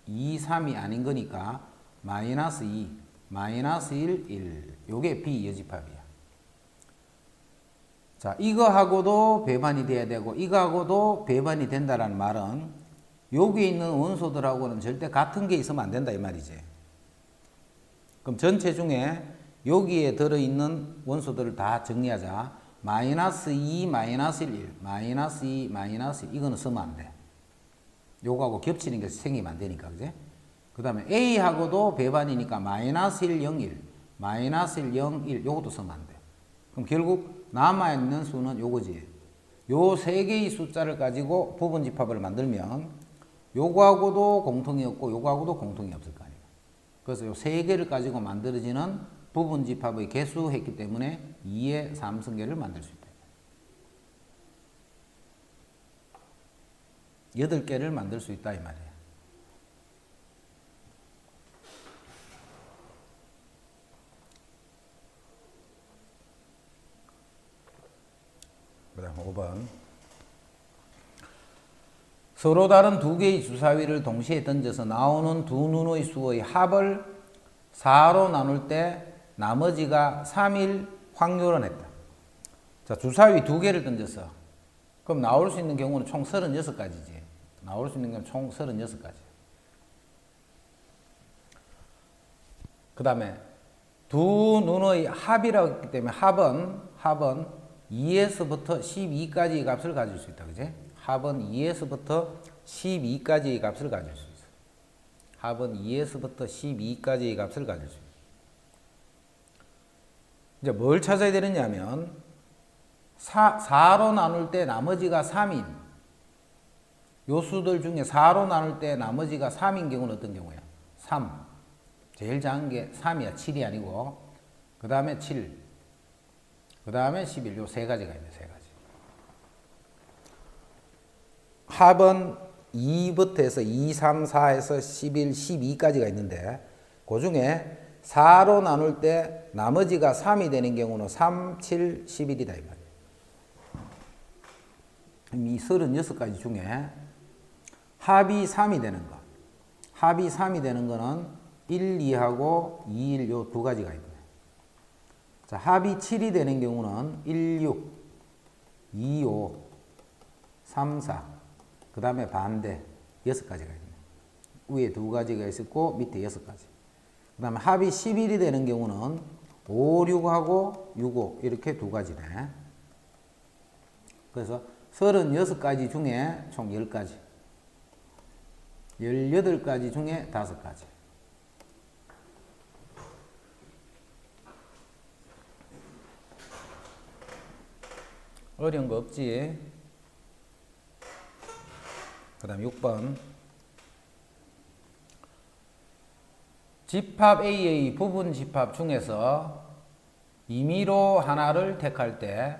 2, 3이 아닌 거니까 마이너스 2, 마이너스 1, 1. 요게 B 여집합이야. 자, 이거하고도 배반이 돼야 되고 이거하고도 배반이 된다라는 말은 여기 있는 원소들하고는 절대 같은 게 있으면 안 된다 이 말이지. 그럼 전체 중에 여기에 들어있는 원소들을 다 정리하자. 마이너스 2, 마이너스 1, 1, 마이너스 2, 마이너스 1. 이거는 쓰면 안 돼. 요거하고 겹치는 게 생기면 안 되니까, 그제? 그 다음에 A하고도 배반이니까 마이너스 1, 0, 1, 마이너스 1, 0, 1. 요것도 쓰면 안 돼. 그럼 결국 남아있는 수는 요거지. 요 세 개의 숫자를 가지고 부분 집합을 만들면 요거하고도 공통이 없고 요거하고도 공통이 없을 거 아니에요. 그래서 요 세 개를 가지고 만들어지는 부분 집합의 개수했기 때문에 2의 3승계를 만들 수 있다. 8개를 만들 수 있다 이 말이에요. 그 다음 5번. 서로 다른 두 개의 주사위를 동시에 던져서 나오는 두 눈의 수의 합을 4로 나눌 때 나머지가 3일 확률은 했다. 자, 주사위 두 개를 던졌어. 그럼 나올 수 있는 경우는 총 36가지지. 나올 수 있는 경우는 총 36가지. 그 다음에 두 눈의 합이라고 했기 때문에 합은 2에서부터 12까지의 값을 가질 수 있다. 그지? 합은 2에서부터 12까지의 값을 가질 수 있어. 합은 2에서부터 12까지의 값을 가질 수 있어. 이제 뭘 찾아야 되느냐면 4로 나눌 때 나머지가 3인 요 수들 중에 4로 나눌 때 나머지가 3인 경우는 어떤 경우야? 3. 제일 작은 게 3이야. 7이 아니고. 그 다음에 7. 그 다음에 11. 요 세 가지가 있네. 세 가지. 합은 2부터 해서 2, 3, 4에서 11, 12까지가 있는데 그 중에 4로 나눌 때 나머지가 3이 되는 경우는 3, 7, 11이다 이 말이에요. 이 36가지 중에 합이 3이 되는 거. 합이 3이 되는 거는 1, 2하고 2, 1 요 두 가지가 있네. 자, 합이 7이 되는 경우는 1, 6, 2, 5, 3, 4. 그 다음에 반대 6가지가 있네. 위에 두 가지가 있었고 밑에 6가지. 그 다음에 합이 11이 되는 경우는 5, 6하고 6, 5 이렇게 두 가지네. 그래서 36가지 중에 총 10가지. 18가지 중에 5가지. 어려운 거 없지? 그 다음 6번. 집합 A의 부분 집합 중에서 임의로 하나를 택할 때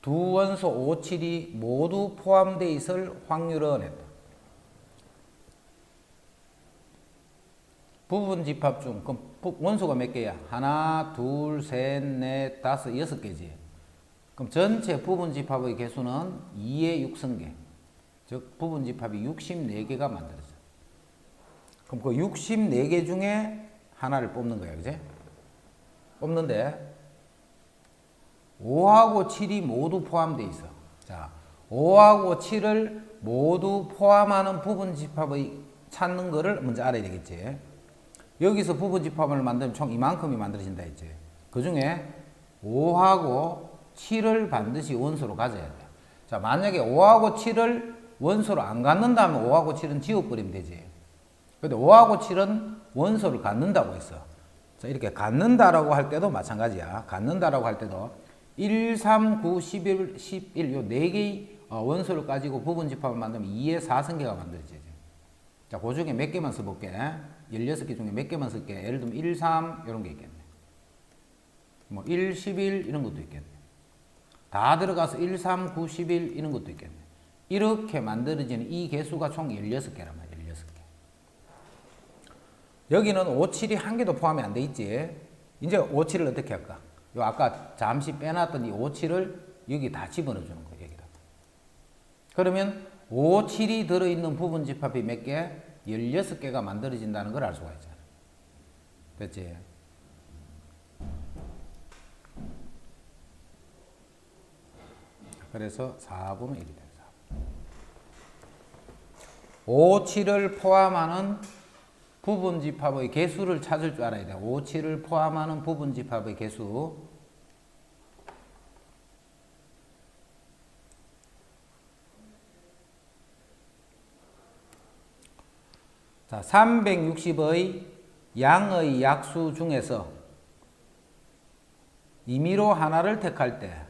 두 원소 5, 7이 모두 포함되어 있을 확률은 했다. 부분 집합 중, 그럼 원소가 몇 개야? 하나, 둘, 셋, 넷, 다섯, 6개지. 그럼 전체 부분 집합의 개수는 2의 6승계. 즉, 부분 집합이 64개가 만들어져. 그럼 그 64개 중에 하나를 뽑는 거야, 그지? 뽑는데, 5하고 7이 모두 포함되어 있어. 자, 5하고 7을 모두 포함하는 부분 집합의 찾는 거를 먼저 알아야 되겠지. 여기서 부분 집합을 만들면 총 이만큼이 만들어진다 했지. 그 중에 5하고 7을 반드시 원소로 가져야 돼. 자, 만약에 5하고 7을 원소로 안 갖는다면 5하고 7은 지워버리면 되지. 근데 5하고 7은 원소를 갖는다고 했어. 자, 이렇게 갖는다라고 할 때도 마찬가지야. 갖는다라고 할 때도 1, 3, 9, 11, 11, 요 4개의 원소를 가지고 부분 집합을 만들면 2의 4승계가 만들어지지. 자, 그 중에 몇 개만 써볼게. 16개 중에 몇 개만 쓸게. 예를 들면 1, 3, 이런 게 있겠네. 뭐 1, 11, 이런 것도 있겠네. 다 들어가서 1, 3, 9, 11, 이런 것도 있겠네. 이렇게 만들어지는 이 개수가 총 16개란 말이야. 16개. 여기는 5, 7이 한 개도 포함이 안 돼 있지. 이제 5, 7을 어떻게 할까? 요 아까 잠시 빼놨던 이 5, 7을 여기 다 집어넣어 주는 거예요. 여기다. 그러면 5, 7이 들어있는 부분 집합이 몇 개? 16개가 만들어진다는 걸 알 수가 있잖아. 됐지? 그래서 4분은 1이 돼. 5, 7을 포함하는 부분 집합의 개수를 찾을 줄 알아야 돼. 5, 7을 포함하는 부분 집합의 개수. 자, 360의 양의 약수 중에서 임의로 하나를 택할 때,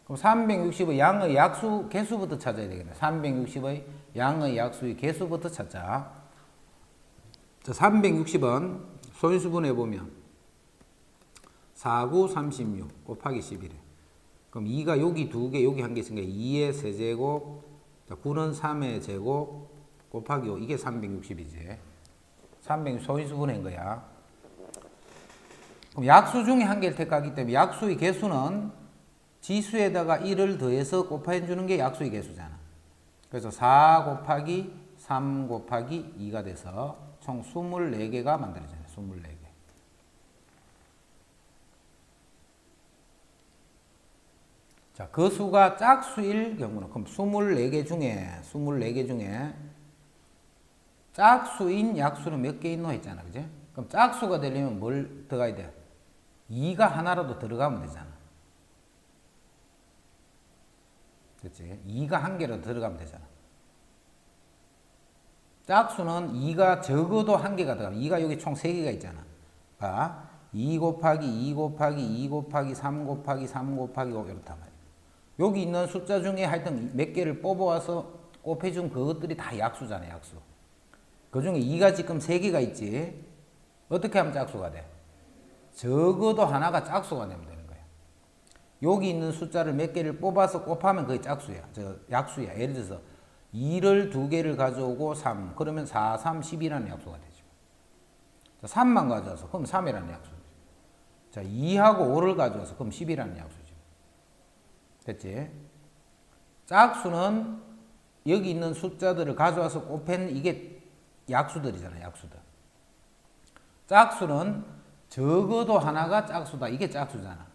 그럼 360의 양의 약수 개수부터 찾아야 되겠네. 360의 양의 약수의 개수부터 찾자. 자, 360은 소인수분해 보면 4, 9, 36 곱하기 11에. 그럼 2가 여기 2개, 여기 1개 있으니까 2의 세제곱, 9는 3의 제곱 곱하기 5. 이게 360이지. 360 소인수분해인 거야. 그럼 약수 중에 한 개를 택하기 때문에 약수의 개수는 지수에다가 1을 더해서 곱해주는 게 약수의 개수잖아. 그래서 4 곱하기 3 곱하기 2가 돼서 총 24개가 만들어지네. 24개. 자, 그 수가 짝수일 경우는 그럼 24개 중에 짝수인 약수는 몇 개 있노 했잖아. 그지? 그럼 짝수가 되려면 뭘 들어가야 돼? 2가 하나라도 들어가면 되잖아. 됐지? 2가 한 개로 들어가면 되잖아. 짝수는 2가 적어도 한 개가 들어가면 2가 여기 총 3개가 있잖아. 봐. 2 곱하기 2 곱하기 2 곱하기 3 곱하기 3 곱하기 5 이렇단 말이야. 여기 있는 숫자 중에 하여튼 몇 개를 뽑아와서 곱해준 그것들이 다 약수잖아, 약수. 그 중에 2가 지금 3개가 있지. 어떻게 하면 짝수가 돼? 적어도 하나가 짝수가 되면 되는 거야. 여기 있는 숫자를 몇 개를 뽑아서 곱하면 그게 짝수야. 약수야. 예를 들어서 2를 2개를 가져오고 3. 그러면 4, 3, 10이라는 약수가 되죠. 자, 3만 가져와서 그럼 3이라는 약수죠. 자, 2하고 5를 가져와서 그럼 10이라는 약수죠. 됐지? 짝수는 여기 있는 숫자들을 가져와서 곱해는 이게 약수들이잖아, 약수들. 짝수는 적어도 하나가 짝수다. 이게 짝수잖아.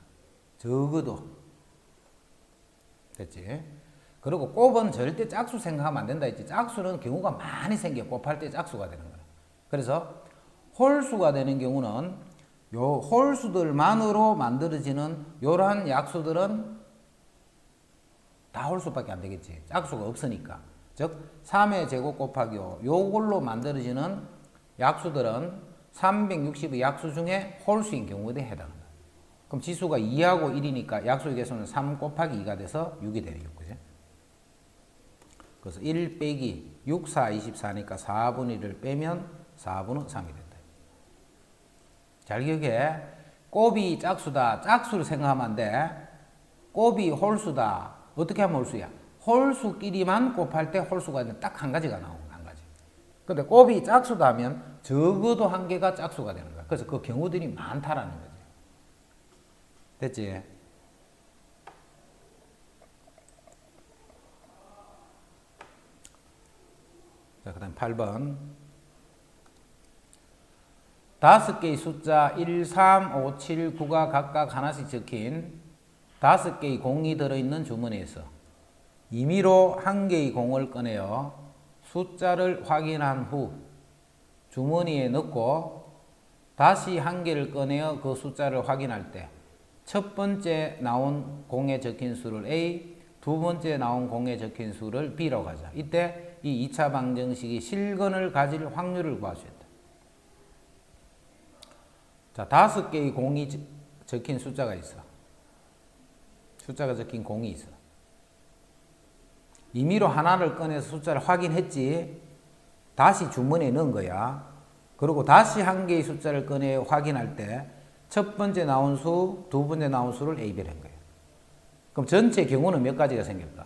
적어도. 됐지? 그리고 곱은 절대 짝수 생각하면 안 된다 했지. 짝수는 경우가 많이 생겨. 곱할 때 짝수가 되는 거야. 그래서 홀수가 되는 경우는 요 홀수들만으로 만들어지는 요러한 약수들은 다 홀수밖에 안 되겠지. 짝수가 없으니까. 즉 3의 제곱 곱하기 5 요걸로 만들어지는 약수들은 360의 약수 중에 홀수인 경우에 해당한다. 그럼 지수가 2하고 1이니까 약수의 개수는 3 곱하기 2가 돼서 6이 되는 거죠. 그래서 1 빼기 6, 4, 24니까 4분의 1을 빼면 4분의 3이 된다. 잘 기억해. 곱이 짝수다. 짝수를 생각하면 안 돼. 곱이 홀수다. 어떻게 하면 홀수야? 홀수끼리만 곱할 때 홀수가 딱 한 가지가 나오는 거야. 한 가지. 근데 곱이 짝수다 하면 적어도 한 개가 짝수가 되는 거야. 그래서 그 경우들이 많다라는 거지. 됐지? 자, 그 다음 8번. 5개의 숫자 1, 3, 5, 7, 9가 각각 하나씩 적힌 5개의 공이 들어있는 주머니에서 임의로 한 개의 공을 꺼내어 숫자를 확인한 후 주머니에 넣고 다시 한 개를 꺼내어 그 숫자를 확인할 때 첫 번째 나온 공에 적힌 수를 A, 두 번째 나온 공에 적힌 수를 B라고 하자. 이때 이 2차 방정식이 실근을 가질 확률을 구하셔야 돼. 자, 5개의 공이 적힌 숫자가 있어. 숫자가 적힌 공이 있어. 임의로 하나를 꺼내서 숫자를 확인했지. 다시 주머니에 넣은 거야. 그리고 다시 한 개의 숫자를 꺼내 확인할 때 첫 번째 나온 수, 두 번째 나온 수를 A별로 한 거예요. 그럼 전체 경우는 몇 가지가 생길까?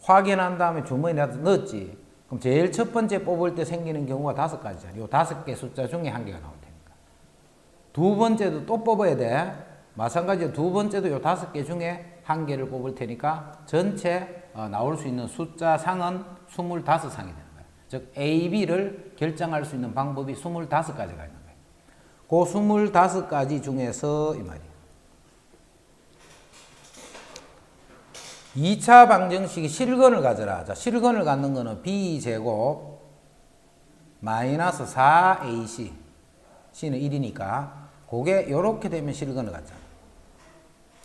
확인한 다음에 주머니에 넣었지. 그럼 제일 첫 번째 뽑을 때 생기는 경우가 5가지잖아. 요 5개 숫자 중에 한 개가 나올 테니까. 두 번째도 또 뽑아야 돼. 마찬가지로 두 번째도 요 5개 중에 한 개를 뽑을 테니까 전체 나올 수 있는 숫자 상은 25상이 되는 거예요. 즉 A, B를 결정할 수 있는 방법이 25가지가 있는 거예요. 그 25가지 중에서 이 말이에요. 2차 방정식이 실근을 가져라. 자, 실근을 갖는 거는 B제곱 마이너스 4AC C는 1이니까 그게 요렇게 되면 실근을 갖잖아.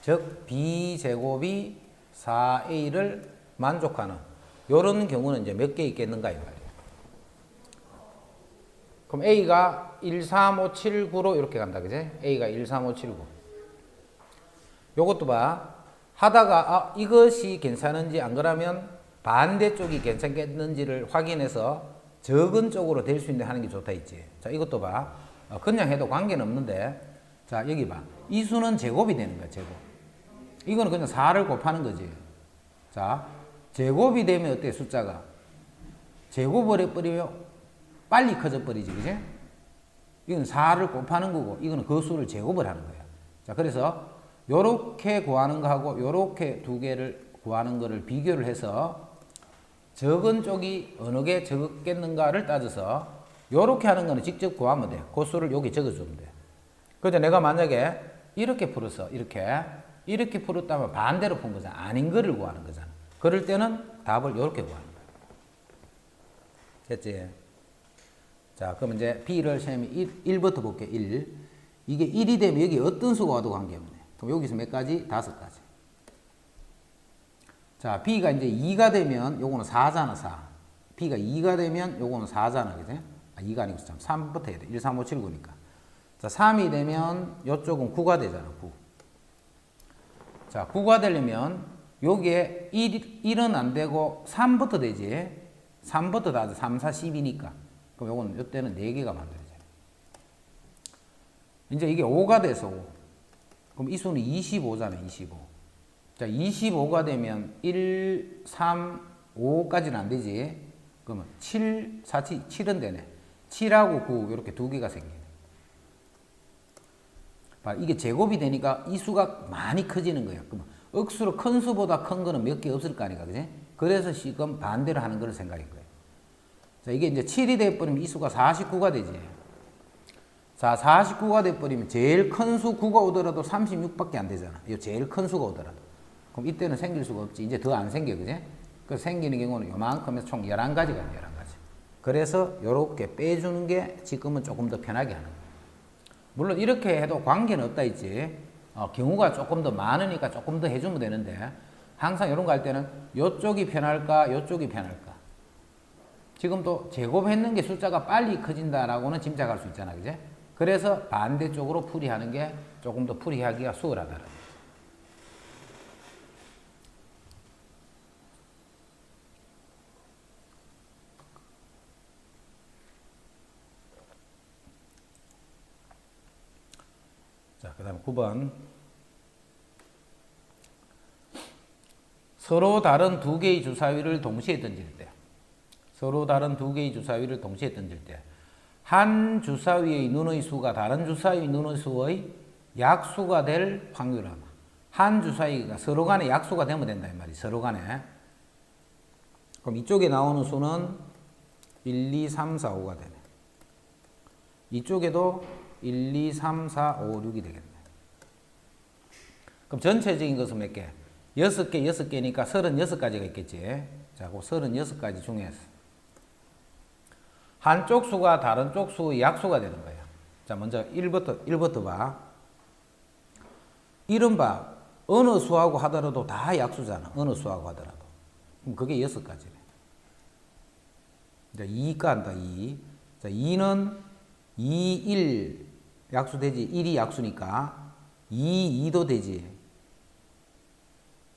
즉 B제곱이 4A를 만족하는 요런 경우는 이제 몇 개 있겠는가 이 말이에요. 그럼 A가 1, 3, 5, 7, 9로 이렇게 간다. 그지? A가 1, 3, 5, 7, 9. 요것도 봐. 하다가 이것이 괜찮은지 안 그러면 반대쪽이 괜찮겠는지를 확인해서 적은 쪽으로 될 수 있는 하는 게 좋다 있지. 자, 이것도 봐. 그냥 해도 관계는 없는데 자, 여기 봐. 이 수는 제곱이 되는 거야. 제곱. 이거는 그냥 4를 곱하는 거지. 자, 제곱이 되면 어때? 숫자가 제곱을 해버리면 빨리 커져버리지, 그지? 이건 4를 곱하는 거고, 이거는 그 수를 제곱을 하는 거야. 자, 그래서 요렇게 구하는 거하고 요렇게 두 개를 구하는 거를 비교를 해서 적은 쪽이 어느 게 적겠는가를 따져서 요렇게 하는 거는 직접 구하면 돼. 그 수를 여기 적어주면 돼. 그래서 내가 만약에 이렇게 풀었어. 이렇게 풀었다면 반대로 푼 거잖아. 아닌 거를 구하는 거잖아. 그럴 때는 답을 요렇게 구하는 거야. 됐지? 자, 그럼 이제 B를 시험이 1부터 볼게. 1. 이게 1이 되면 여기 어떤 수가 와도 관계없네. 그럼 여기서 몇 가지? 5가지. 자, B가 이제 2가 되면 요거는 4잖아, 4. B가 2가 되면 요거는 4잖아, 그지? 아, 2가 아니고 참 3부터 해야 돼. 1, 3, 5, 7, 9니까. 자, 3이 되면 요쪽은 9가 되잖아, 9. 자, 9가 되려면 여기에 1은 안 되고 3부터 되지. 3부터 다 3, 4, 10이니까. 그럼 요거는 요때는 4개가 만들어져요. 이제 이게 5가 돼서 5. 그럼 이 수는 25잖아, 25. 자, 25가 되면 1, 3, 5까지는 안 되지. 그러면 7, 4, 7은 되네. 7하고 9 이렇게 두 개가 생기네. 봐, 이게 제곱이 되니까 이 수가 많이 커지는 거야. 그러면 억수로 큰 수보다 큰 거는 몇 개 없을 거 아니까, 그지? 그래서 지금 반대로 하는 걸 생각인 거예요. 자, 이게 이제 7이 돼버리면 이 수가 49가 되지. 자, 49가 돼버리면 제일 큰 수 9가 오더라도 36밖에 안 되잖아. 이 제일 큰 수가 오더라도. 그럼 이때는 생길 수가 없지. 이제 더 안 생겨, 그지? 그래서 생기는 경우는 요만큼에서 총 11가지가 돼요, 11가지. 그래서 요렇게 빼주는 게 지금은 조금 더 편하게 하는 거예요. 물론 이렇게 해도 관계는 없다 있지. 경우가 조금 더 많으니까 조금 더 해주면 되는데 항상 이런 거 할 때는 요쪽이 편할까, 요쪽이 편할까. 지금 또 제곱했는 게 숫자가 빨리 커진다라고는 짐작할 수 있잖아, 그지? 그래서 반대쪽으로 풀이하는 게 조금 더 풀이하기가 수월하다. 자, 그 다음에 9번. 서로 다른 두 개의 주사위를 동시에 던질 때. 서로 다른 두 개의 주사위를 동시에 던질 때. 한 주사위의 눈의 수가 다른 주사위의 눈의 수의 약수가 될 확률은. 한 주사위가 서로 간에 약수가 되면 된다, 이 말이. 서로 간에. 그럼 이쪽에 나오는 수는 1, 2, 3, 4, 5가 되네. 이쪽에도 1, 2, 3, 4, 5, 6이 되겠네. 그럼 전체적인 것은 몇 개? 6개, 6개니까 36가지가 있겠지. 자, 그 36가지 중에서 한쪽 수가 다른 쪽 수의 약수가 되는 거야. 자, 먼저 1부터 봐. 1은 봐. 어느 수하고 하더라도 다 약수잖아. 어느 수하고 하더라도. 그럼 그게 6가지네. 자, 2가 한다, 2. 자, 2는 2, 1 약수 되지. 1이 약수니까 2, 2도 되지.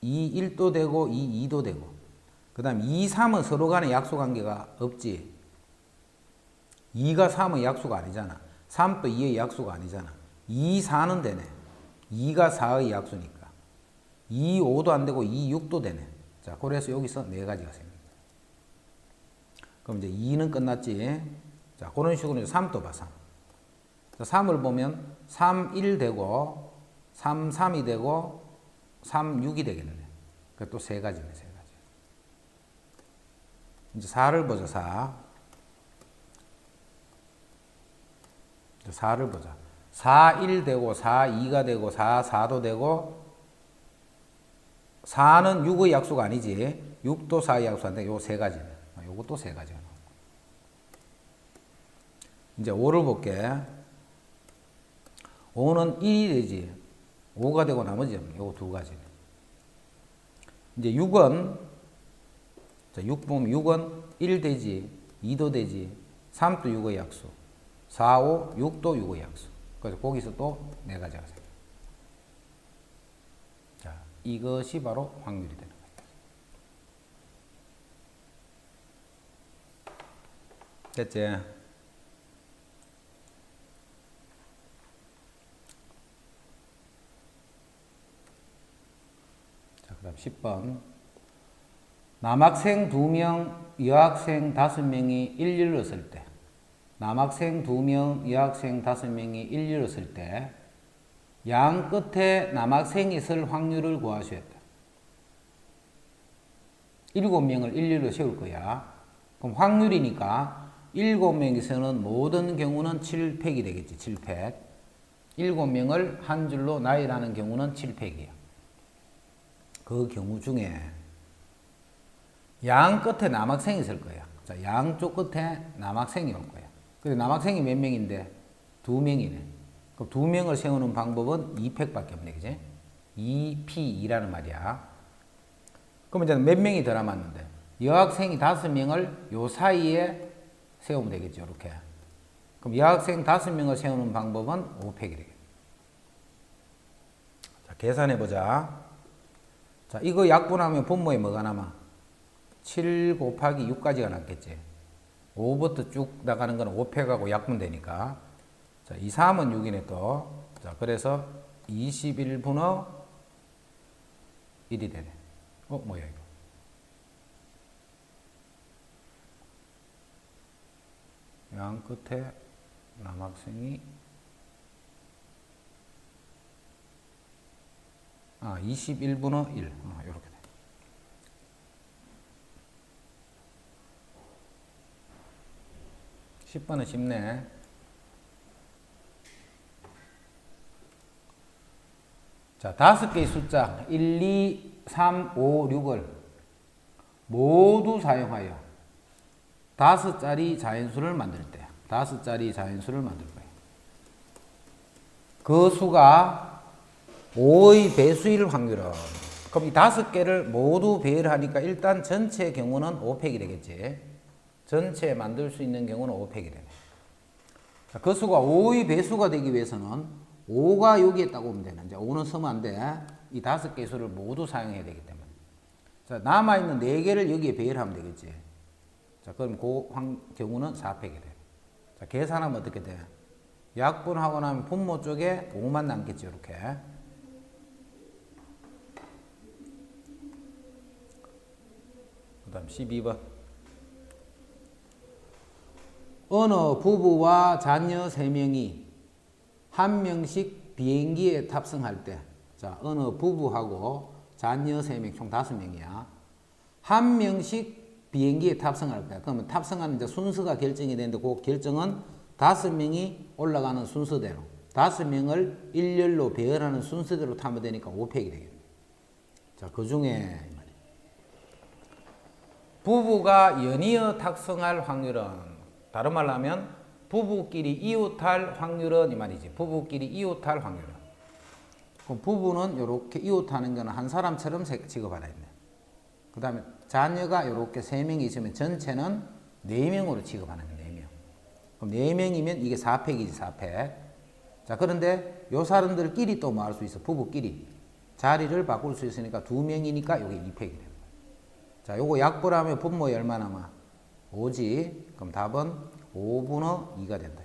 2, 1도 되고 2, 2도 되고. 그 다음 2, 3은 서로 간에 약수 관계가 없지. 2가 3의 약수가 아니잖아. 3도 2의 약수가 아니잖아. 2, 4는 되네. 2가 4의 약수니까. 2, 5도 안 되고 2, 6도 되네. 자, 그래서 여기서 4가지가 생깁니다. 그럼 이제 2는 끝났지. 자, 그런 식으로 이제 3도 봐, 3. 자, 3을 보면 3, 1 되고 3, 3이 되고 3, 6이 되겠네. 그 또 3가지네, 3가지. 이제 4를 보자, 4. 4를 보자. 4, 1 되고 4, 2가 되고 4, 4도 되고 4는 6의 약수가 아니지. 6도 4의 약수인데 요 3가지네. 요것도 3가지가 나오고. 이제 5를 볼게. 5는 1이 되지. 5가 되고 나머지 요거 2가지네. 이제 6은 자, 6 보면 6은 1 되지. 2도 되지. 3도 6의 약수. 4, 5, 6도 6의 약수. 그래서 거기서 또 4가지가 생겨요. 자, 이것이 바로 확률이 되는 거예요. 됐지? 자, 그 다음 10번. 남학생 2명, 여학생 5명이 일렬로 쓸 때. 남학생 2명, 여학생 5명이 일렬로 쓸 때 양 끝에 남학생이 쓸 확률을 구하시었다. 7명을 일렬로 세울 거야. 그럼 확률이니까 7명에서는 모든 경우는 7팩이 되겠지. 7팩. 7명을 한 줄로 나열하는 경우는 7팩이야. 그 경우 중에 양 끝에 남학생이 있을 거야. 자, 양쪽 끝에 남학생이 올 거야. 근데 남학생이 몇 명인데? 2명이네. 그럼 2명을 세우는 방법은 2팩밖에 없네, 그지? 2P2라는 말이야. 그럼 이제 몇 명이 더 남았는데 여학생이 5명을 요 사이에 세우면 되겠죠. 이렇게. 그럼 여학생 5명을 세우는 방법은 5팩이 되겠죠. 자, 계산해 보자. 자, 이거 약분하면 분모에 뭐가 남아? 7 곱하기 6까지가 남겠지. 5부터 쭉 나가는 건 5팩하고 약분되니까. 자, 2, 3은 6이네 또. 자, 그래서 21분의 1이 되네. 뭐야 이거. 양 끝에 남학생이 21분의 1. 이렇게 돼. (10번은) 쉽네. 자, 5개의 숫자 1, 2, 3, 5, 6을 모두 사용하여 5자리 자연수를 만들 때 5자리 자연수를 만들 거예요. 그 수가 5의 배수일 확률은, 그럼 이 5개를 모두 배열하니까 일단 전체 경우는 5팩이 되겠지. 전체 만들 수 있는 경우는 5팩이 되네. 자, 그 수가 5의 배수가 되기 위해서는 5가 여기에 딱 오면 되는. 이제 5는 쓰면 안 돼. 이 5개 수를 모두 사용해야 되기 때문에. 자, 남아있는 4개를 여기에 배열하면 되겠지. 자, 그럼 그 경우는 4팩이 돼. 자, 계산하면 어떻게 돼? 약분하고 나면 분모 쪽에 5만 남겠지, 이렇게. 그 다음 12번. 어느 부부와 자녀 3명이 한 명씩 비행기에 탑승할 때, 자, 어느 부부하고 자녀 3명, 총 5명이야. 한 명씩 비행기에 탑승할 거야. 그러면 탑승하는 이제 순서가 결정이 되는데 그 결정은 5명이 올라가는 순서대로 5명을 일렬로 배열하는 순서대로 타면 되니까 5팩이 되겠네. 자, 그 중에 부부가 연이어 탑승할 확률은, 다른 말로 하면 부부끼리 이웃할 확률은 이 말이지. 부부끼리 이웃할 확률은. 그럼 부부는 이렇게 이웃하는 거는 한 사람처럼 취급하라 했네. 그 다음에 자녀가 이렇게 3명이 있으면 전체는 4명으로 취급하는 거예요. 4명. 그럼 4명이면 이게 4팩이지, 4팩. 자, 그런데 요 사람들끼리 또 뭐 할 수 있어? 부부끼리. 자리를 바꿀 수 있으니까 2명이니까 요게 2팩이 되는 거예요. 자, 요거 약분하면 분모에 얼마 남아? 5지. 그럼 답은 5분의 2가 된다.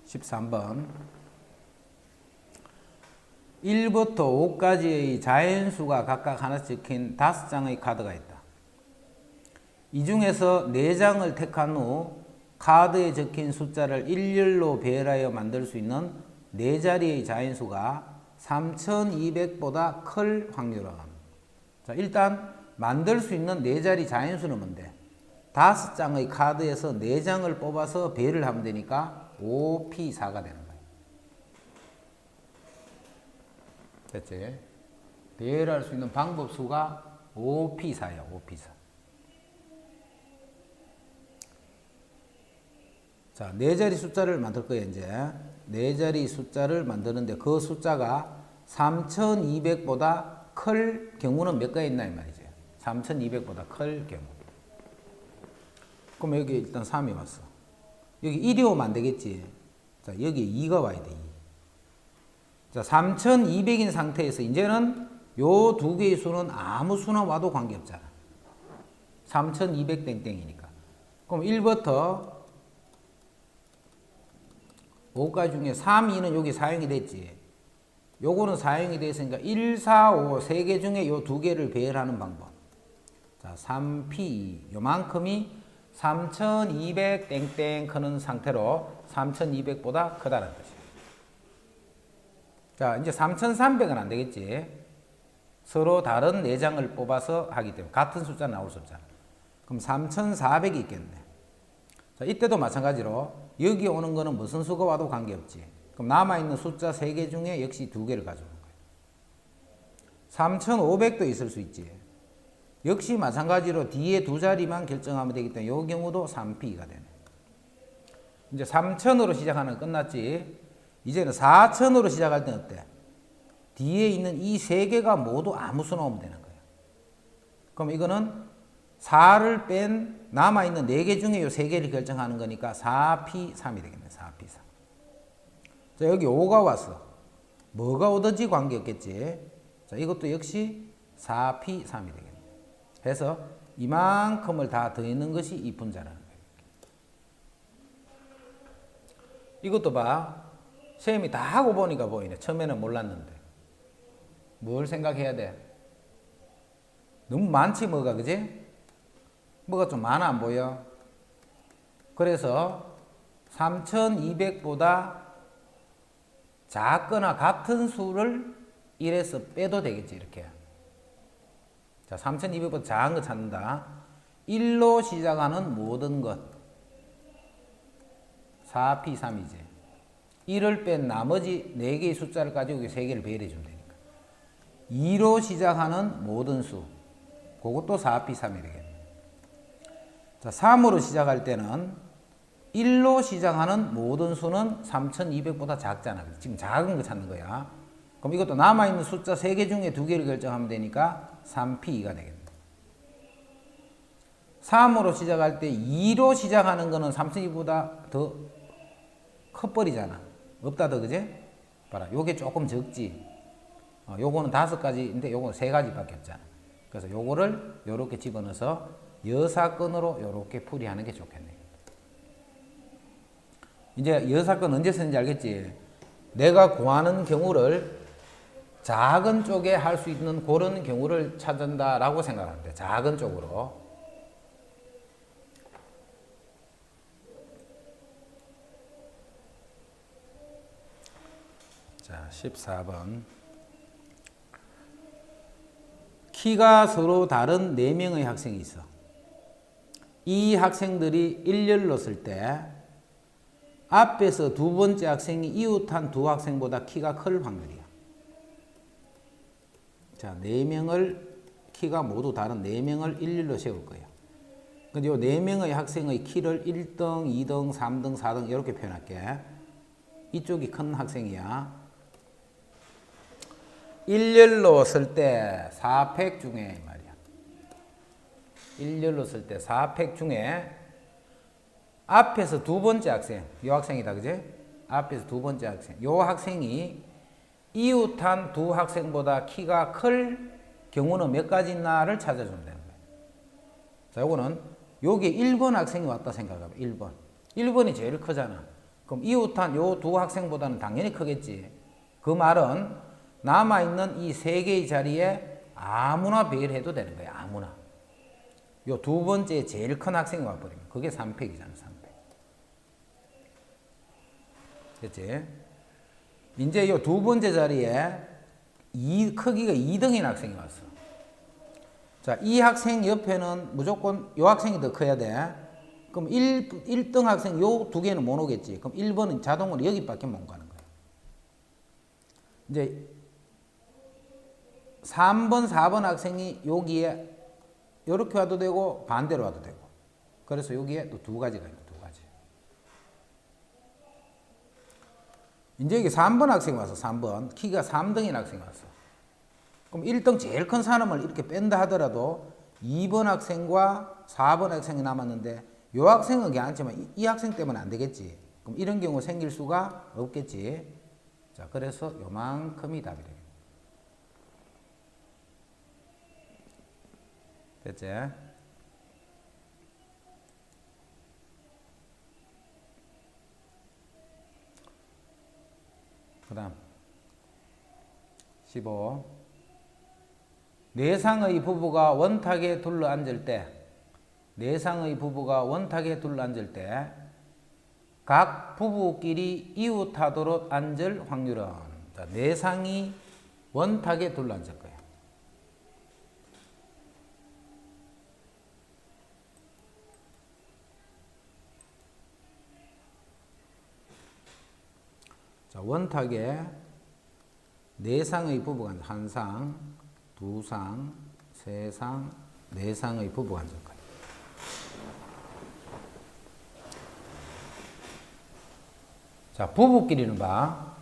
13번. 1부터 5까지의 자연수가 각각 하나씩 적힌 5장의 카드가 있다. 이 중에서 4장을 택한 후 카드에 적힌 숫자를 일렬로 배열하여 만들 수 있는 4자리의 자연수가 3200보다 클 확률은. 자, 일단 만들 수 있는 4자리 자연수는 뭔데? 5장의 카드에서 4장을 뽑아서 배열을 하면 되니까 5P4가 되는 거예요. 됐지? 배열할 수 있는 방법 수가 5P4야, 5P4. 자, 4자리 숫자를 만들 거예요, 이제. 4자리 숫자를 만드는데 그 숫자가 3200보다 클 경우는 몇 가지 있나 이 말이죠. 3200보다 클 경우. 그럼 여기 일단 3이 왔어. 여기 1이 오면 안 되겠지. 자, 여기 2가 와야 돼. 2. 자, 3200인 상태에서 이제는 요 두 개의 수는 아무 수나 와도 관계없잖아. 3200 땡땡이니까. 그럼 1부터 5까지 중에 3, 2는 여기 사용이 됐지. 요거는 사용이 됐으니까 1, 4, 5 세 개 중에 요 두 개를 배열하는 방법. 자, 3P 요만큼이 3200 땡땡 크는 상태로 3200보다 크다는 뜻이에요. 자, 이제 3300은 안 되겠지. 서로 다른 4장을 뽑아서 하기 때문에 같은 숫자 나올 수 없잖아. 그럼 3400이 있겠네. 자, 이때도 마찬가지로 여기 오는 거는 무슨 수가 와도 관계없지. 그럼 남아있는 숫자 3개 중에 역시 2개를 가져오는 거예요. 3500도 있을 수 있지. 역시 마찬가지로 뒤에 2자리만 결정하면 되기 때문에 이 경우도 3P가 되네. 이제 3천으로 시작하는 건 끝났지. 이제는 4천으로 시작할 때는 어때? 뒤에 있는 이 세 개가 모두 아무 수 나오면 되는 거예요. 그럼 이거는 4를 뺀 남아있는 4개 중에 이 3개를 결정하는 거니까 4P3이 되겠네. 4P3. 자, 여기 5가 왔어. 뭐가 오든지 관계없겠지. 자, 이것도 역시 4P3이 되겠네. 해서 이만큼을 다 더있는 것이 이 분자라는 거예요. 이것도 봐. 쌤이 다 하고 보니까 보이네. 처음에는 몰랐는데. 뭘 생각해야 돼? 너무 많지 뭐가, 그지? 뭐가 좀 많아 안 보여? 그래서 3200보다 작거나 같은 수를 1에서 빼도 되겠지, 이렇게. 자, 3200보다 작은 거 찾는다. 1로 시작하는 모든 것. 4P3이지. 1을 뺀 나머지 4개의 숫자를 가지고 3개를 배열해 주면 되니까. 2로 시작하는 모든 수. 그것도 4P3이 되겠네. 자, 3으로 시작할 때는 1로 시작하는 모든 수는 3200보다 작잖아. 지금 작은 거 찾는 거야. 그럼 이것도 남아있는 숫자 3개 중에 2개를 결정하면 되니까 3P2가 되겠네. 3으로 시작할 때 2로 시작하는 거는 32보다 더 커버리잖아. 없다 더, 그지? 봐라. 요게 조금 적지. 요거는 5가지인데 요거는 3가지밖에 없잖아. 그래서 요거를 요렇게 집어넣어서 여사건으로 요렇게 풀이하는 게 좋겠네. 이제 여사건 언제 쓰는지 알겠지? 내가 구하는 경우를 작은 쪽에 할 수 있는 그런 경우를 찾는다라고 생각하면 돼. 작은 쪽으로. 자, 14번. 키가 서로 다른 4명의 학생이 있어. 이 학생들이 일렬로 쓸 때 앞에서 두 번째 학생이 이웃한 두 학생보다 키가 클 확률이야. 자, 4명을, 키가 모두 다른 4명을 일렬로 세울 거예요. 근데 이 4명의 학생의 키를 1등, 2등, 3등, 4등 이렇게 표현할게. 이쪽이 큰 학생이야. 일렬로 쓸 때 4팩 중에 말이야. 일렬로 쓸 때 4팩 중에 앞에서 두 번째 학생, 이 학생이다, 그지? 앞에서 두 번째 학생, 이 학생이 이웃한 두 학생보다 키가 클 경우는 몇 가지 있나를 찾아주면 되는 거예요. 자, 요거는 여기에 1번 학생이 왔다 생각해봐. 1번. 1번이 제일 크잖아. 그럼 이웃한 요 두 학생보다는 당연히 크겠지. 그 말은 남아있는 이 3개의 자리에 아무나 배열해도 되는 거야. 아무나. 요 두 번째 제일 큰 학생이 와버리면 그게 3팩이잖아. 3팩. 됐지? 이제 요 두 번째 자리에 크기가 2등인 학생이 왔어. 자, 이 학생 옆에는 무조건 요 학생이 더 커야 돼. 그럼 1등 학생 요 두 개는 못 오겠지. 그럼 1번은 자동으로 여기밖에 못 가는 거야. 이제 3번, 4번 학생이 여기에 이렇게 와도 되고 반대로 와도 되고. 그래서 여기에 또 2가지가 있는 2가지. 이제 여기 3번 학생이 왔어. 3번. 키가 3등인 학생이 왔어. 그럼 1등 제일 큰 사람을 이렇게 뺀다 하더라도 2번 학생과 4번 학생이 남았는데 이 학생은 괜찮지만 이 학생 때문에 안 되겠지. 그럼 이런 경우 생길 수가 없겠지. 자, 그래서 요만큼이 답이 되겠다. 됐지? 그 다음 15. 내상의 부부가 원탁에 둘러앉을 때 내상의 부부가 원탁에 둘러앉을 때 각 부부끼리 이웃하도록 앉을 확률은, 자, 내상이 원탁에 둘러앉을 거예요. 자, 원탁에 내상의 부부가 앉아. 한 상, 두 상, 세 상, 네 상의 부부가 앉을 거예요. 자, 부부끼리는 봐.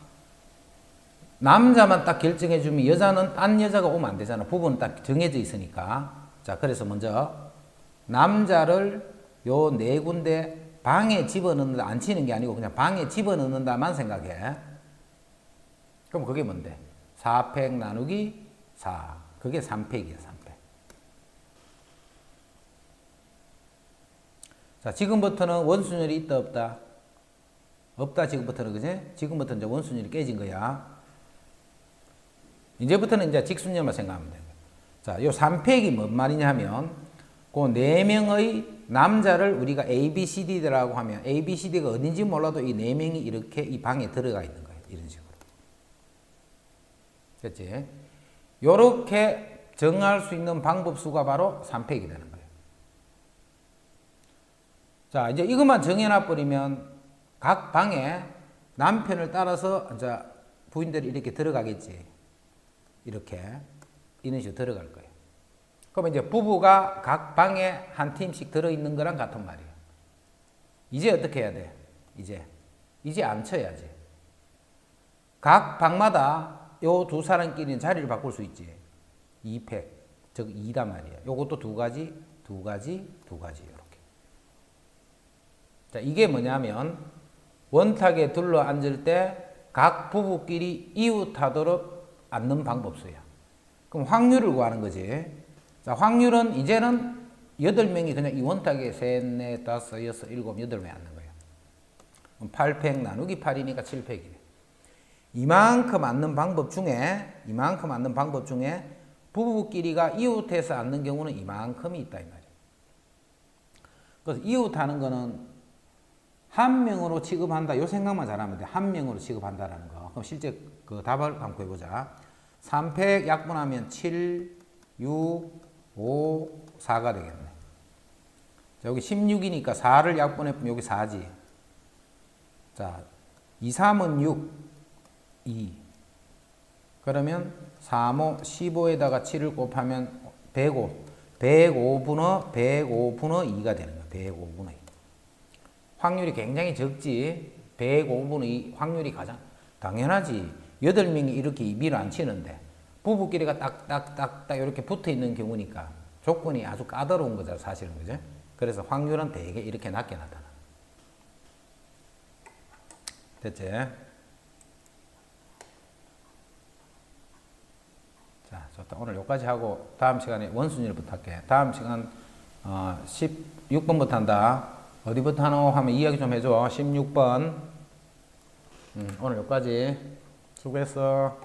남자만 딱 결정해주면 여자는 딴 여자가 오면 안 되잖아. 부부는 딱 정해져 있으니까. 자, 그래서 먼저 남자를 요 네 군데 방에 집어넣는다, 안 치는 게 아니고 그냥 방에 집어넣는다만 생각해. 그럼 그게 뭔데? 4팩 나누기 4. 그게 3팩이야, 3팩. 자, 지금부터는 원순열이 있다, 없다? 없다, 지금부터는, 그지? 지금부터는 이제 원순열이 깨진 거야. 이제부터는 이제 직순열만 생각하면 돼. 자, 요 3팩이 뭔 말이냐 하면, 그 4명의 남자를 우리가 A, B, C, D라고 하면, A, B, C, D가 어딘지 몰라도 이 4명이 이렇게 이 방에 들어가 있는 거예요. 이런 식으로. 됐지? 요렇게 정할 수 있는 방법수가 바로 3팩이 되는 거예요. 자, 이제 이것만 정해놔버리면 각 방에 남편을 따라서 이제 부인들이 이렇게 들어가겠지. 이렇게. 이런 식으로 들어갈 거예요. 그러면 이제 부부가 각 방에 한 팀씩 들어있는 거랑 같은 말이에요. 이제 어떻게 해야 돼? 이제 안 쳐야지. 각 방마다 요 두 사람끼리는 자리를 바꿀 수 있지. 2팩, 즉 2단 말이야. 요것도 두 가지, 이렇게. 자, 이게 뭐냐면 원탁에 둘러 앉을 때 각 부부끼리 이웃하도록 앉는 방법수야. 그럼 확률을 구하는 거지. 자, 확률은 이제는 8명이 그냥 이 원탁에 3, 4, 5, 6, 7, 8명이 앉는 거예요. 그럼 8팩 나누기 8이니까 7팩이네. 이만큼 앉는 방법 중에 부부끼리가 이웃해서 앉는 경우는 이만큼이 있다 이 말이에요. 그래서 이웃하는 거는 한 명으로 취급한다. 요 생각만 잘하면 돼. 한 명으로 취급한다라는 거. 그럼 실제 그 답을 한번 해보자. 3팩 약분하면 7, 6, 5, 4가 되겠네. 자, 여기 16이니까 4를 약분해보면 여기 4지. 자, 2, 3은 6, 2. 그러면 3, 5, 15에다가 7을 곱하면 105. 105분의 2가 되는 거야. 105분의 2. 확률이 굉장히 적지. 105분의 2 확률이 가장 당연하지. 8명이 이렇게 밀어 안 치는데 부부끼리가 딱딱딱딱 이렇게 붙어 있는 경우니까 조건이 아주 까다로운 거죠, 사실은. 그죠? 그래서 확률은 되게 이렇게 낮게 나타나. 됐지? 자, 좋다. 오늘 여기까지 하고 다음 시간에 원순위부터 할게. 다음 시간 16번부터 한다. 어디부터 하노 하면 이야기 좀 해줘. 16번. 오늘 여기까지. 수고했어.